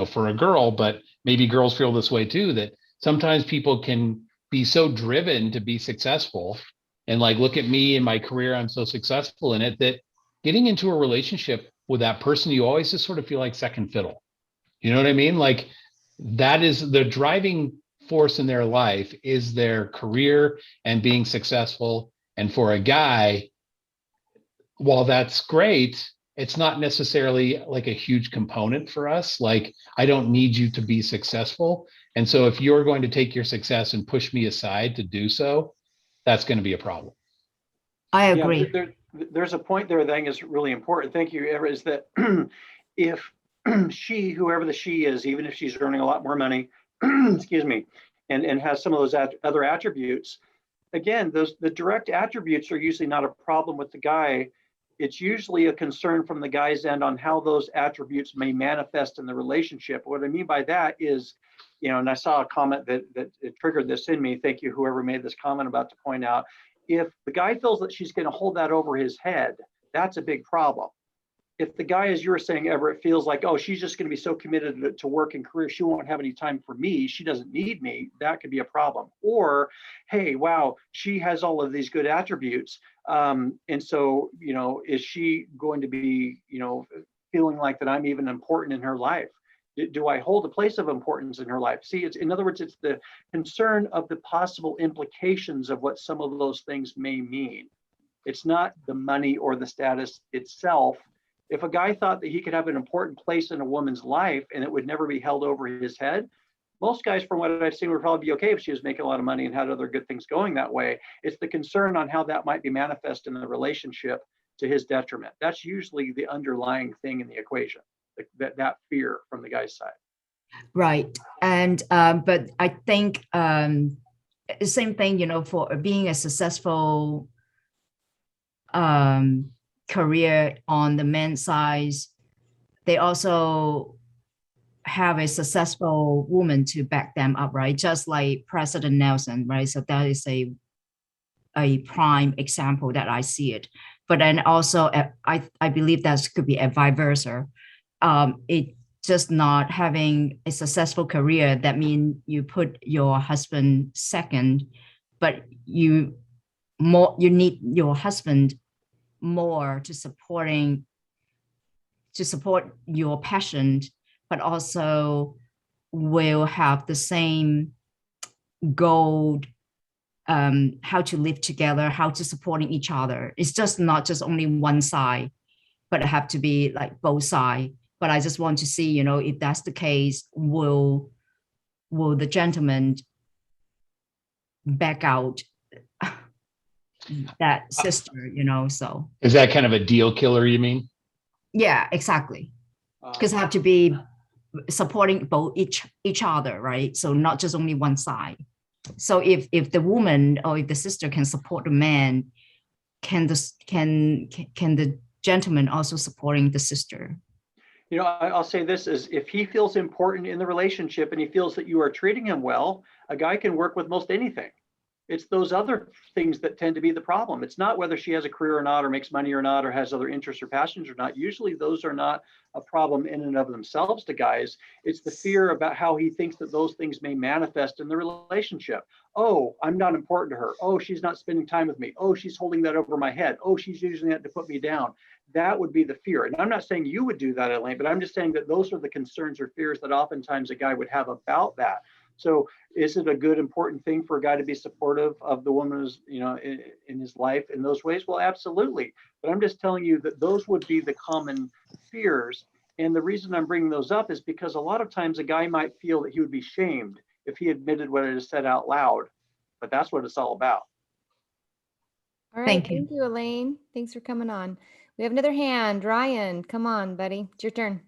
for a girl, but maybe girls feel this way too, that sometimes people can be so driven to be successful and like, look at me and my career, I'm so successful in it, that getting into a relationship with that person, you always just sort of feel like second fiddle. You know what I mean? Like that is the driving force in their life is their career and being successful. And for a guy, while that's great, it's not necessarily like a huge component for us. Like, I don't need you to be successful. And so if you're going to take your success and push me aside to do so, that's going to be a problem. I agree. Yeah, there's a point there that I think is really important. Thank you, Ever, is that if she, whoever the she is, even if she's earning a lot more money, excuse me, and has some of those other attributes, again, the direct attributes are usually not a problem with the guy. It's usually a concern from the guy's end on how those attributes may manifest in the relationship. What I mean by that is, and I saw a comment that it triggered this in me. Thank you, whoever made this comment, about to point out, if the guy feels that she's going to hold that over his head, that's a big problem. If the guy, as you were saying, Everett, feels like, oh, she's just going to be so committed to work and career, she won't have any time for me, she doesn't need me, that could be a problem. Or, hey, wow, she has all of these good attributes. And so, is she going to be, feeling like that I'm even important in her life? Do I hold a place of importance in her life? See, in other words, it's the concern of the possible implications of what some of those things may mean. It's not the money or the status itself. If a guy thought that he could have an important place in a woman's life and it would never be held over his head, most guys, from what I've seen, would probably be okay if she was making a lot of money and had other good things going that way. It's the concern on how that might be manifest in the relationship to his detriment. That's usually the underlying thing in the equation, that fear from the guy's side. Right. And but I think same thing, for being a successful career on the men's side, they also have a successful woman to back them up, right? Just like President Nelson, right? So that is a prime example that I see it. But then also, I believe that could be a vice versa. It just not having a successful career, that means you put your husband second, but you need your husband more to support your passion, but also will have the same goal, how to live together, how to supporting each other. It's just not just only one side, but it have to be like both sides. But I just want to see, if that's the case, will the gentleman back out that sister, so. Is that kind of a deal killer, you mean? Yeah, exactly. Because have to be supporting both each other, right? So not just only one side. So if the woman or if the sister can support the man, can the gentleman also supporting the sister? I'll say this is, if he feels important in the relationship and he feels that you are treating him well, a guy can work with most anything. It's those other things that tend to be the problem. It's not whether she has a career or not, or makes money or not, or has other interests or passions or not. Usually those are not a problem in and of themselves to guys. It's the fear about how he thinks that those things may manifest in the relationship. Oh, I'm not important to her. Oh, she's not spending time with me. Oh, she's holding that over my head. Oh, she's using that to put me down. That would be the fear. And I'm not saying you would do that, Elaine, but I'm just saying that those are the concerns or fears that oftentimes a guy would have about that. So is it a good, important thing for a guy to be supportive of the woman who's, in his life in those ways? Well, absolutely. But I'm just telling you that those would be the common fears. And the reason I'm bringing those up is because a lot of times a guy might feel that he would be shamed if he admitted what I just said out loud. But that's what it's all about. All right. Thank you. Thank you, Elaine. Thanks for coming on. We have another hand. Ryan, come on, buddy. It's your turn.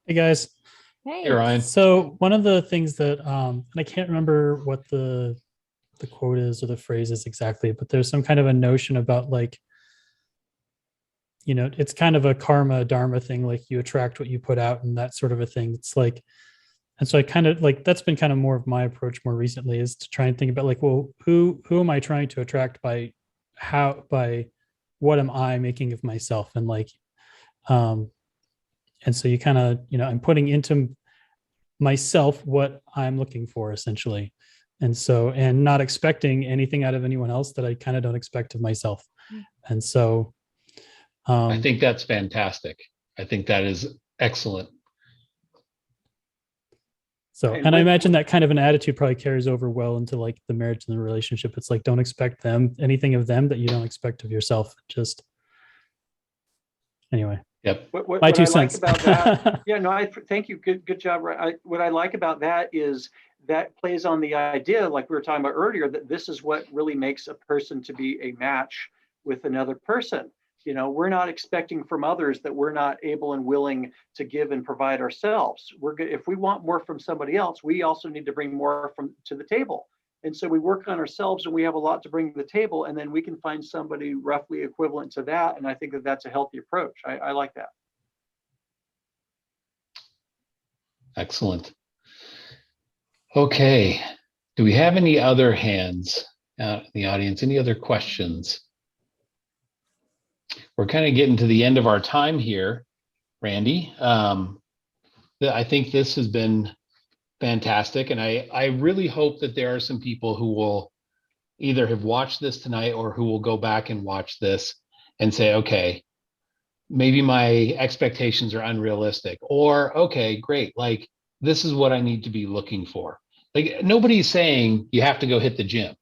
Hey guys. Hey. Hey, Ryan. So one of the things that and I can't remember what the quote is or the phrase is exactly, but there's some kind of a notion about like, it's kind of a karma dharma thing, like you attract what you put out and that sort of a thing. It's like, and so I kind of like, that's been kind of more of my approach more recently, is to try and think about like, well, who am I trying to attract by what am I making of myself? And like, and so you kind of, I'm putting into myself what I'm looking for essentially. And so, and not expecting anything out of anyone else that I kind of don't expect of myself. And so, I think that's fantastic. I think that is excellent. So, and I imagine that kind of an attitude probably carries over well into like the marriage and the relationship. It's like, don't expect anything of them that you don't expect of yourself. Just anyway. Yep. My 2 cents. Like about that, yeah, no, thank you. Good job. What I like about that is that plays on the idea, like we were talking about earlier, that this is what really makes a person to be a match with another person. We're not expecting from others that we're not able and willing to give and provide ourselves. If we want more from somebody else, we also need to bring more to the table. And so we work on ourselves and we have a lot to bring to the table, and then we can find somebody roughly equivalent to that. And I think that that's a healthy approach. I like that. Excellent. Okay. Do we have any other hands out in the audience? Any other questions? We're kind of getting to the end of our time here, Randy. I think this has been fantastic. And I really hope that there are some people who will either have watched this tonight or who will go back and watch this and say, okay, maybe my expectations are unrealistic, or, okay, great. Like, this is what I need to be looking for. Like, nobody's saying you have to go hit the gym.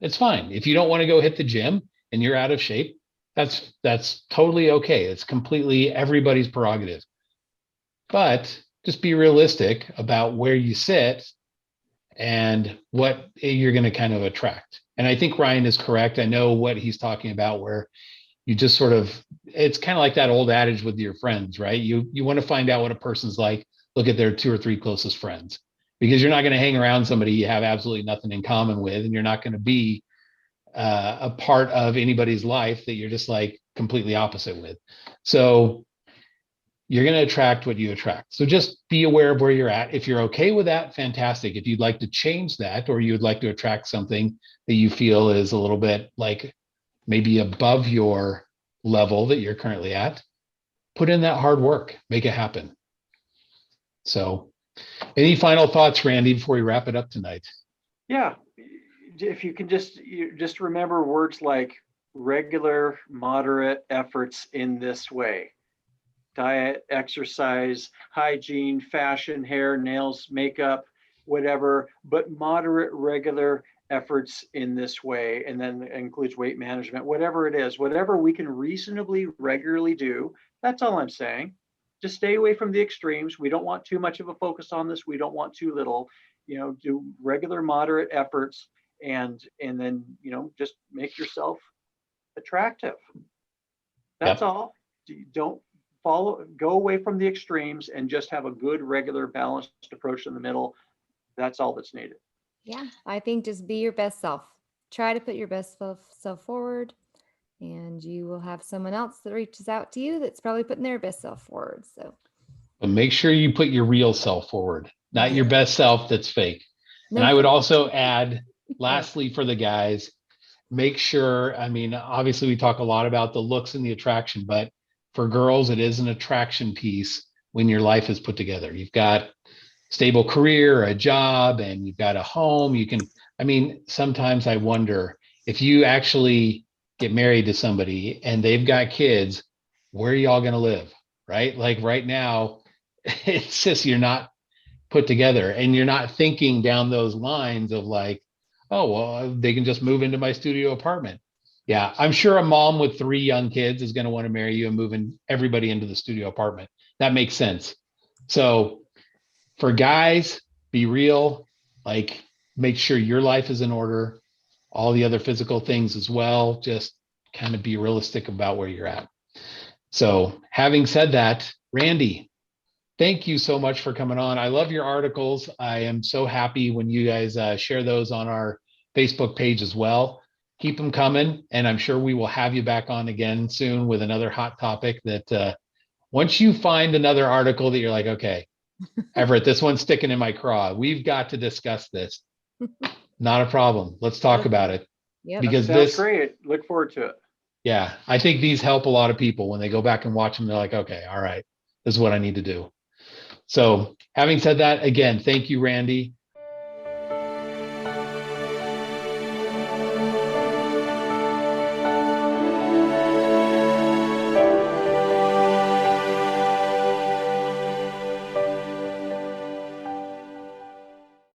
It's fine. If you don't want to go hit the gym and you're out of shape, that's totally okay. It's completely everybody's prerogative. But just be realistic about where you sit and what you're going to kind of attract. And I think Ryan is correct. I know what he's talking about, where you just sort of, it's kind of like that old adage with your friends, right? You want to find out what a person's like, look at their 2 or 3 closest friends, because you're not going to hang around somebody you have absolutely nothing in common with, and you're not going to be a part of anybody's life that you're just like completely opposite with. So you're going to attract what you attract. So just be aware of where you're at. If you're okay with that, fantastic. If you'd like to change that, or you'd like to attract something that you feel is a little bit like maybe above your level that you're currently at, put in that hard work, make it happen. So any final thoughts, Randy, before we wrap it up tonight? Yeah. If you can just remember words like regular, moderate efforts in this way: diet, exercise, hygiene, fashion, hair, nails, makeup, whatever, but moderate, regular efforts in this way. And then it includes weight management, whatever it is, whatever we can reasonably, regularly do. That's all I'm saying. Just stay away from the extremes. We don't want too much of a focus on this. We don't want too little. Do regular, moderate efforts, and then just make yourself attractive. That's all. Don't go away from the extremes, and just have a good, regular, balanced approach in the middle. That's all that's needed. Yeah, I think just be your best self. Try to put your best self forward, and you will have someone else that reaches out to you that's probably putting their best self forward. So, but make sure you put your real self forward, not your best self that's fake. No and I would fake. also add lastly, for the guys, make sure, I mean, obviously we talk a lot about the looks and the attraction, but for girls, it is an attraction piece when your life is put together. You've got stable career, a job, and you've got a home. You can, I mean, sometimes I wonder if you actually get married to somebody and they've got kids, where are y'all going to live? Right? Like right now, it's just you're not put together and you're not thinking down those lines of like, oh, well, they can just move into my studio apartment. Yeah, I'm sure a mom with 3 young kids is going to want to marry you and move in everybody into the studio apartment. That makes sense. So for guys, be real, like make sure your life is in order, all the other physical things as well. Just kind of be realistic about where you're at. So having said that, Randy, thank you so much for coming on. I love your articles. I am so happy when you guys share those on our Facebook page as well. Keep them coming. And I'm sure we will have you back on again soon with another hot topic that once you find another article that you're like, okay, Everett, this one's sticking in my craw. We've got to discuss this. Not a problem. Let's talk about it. Yep. Because Sounds this, great. Look forward to it. yeah, I think these help a lot of people when they go back and watch them. They're like, okay, all right, this is what I need to do. So having said that, again, thank you, Randy.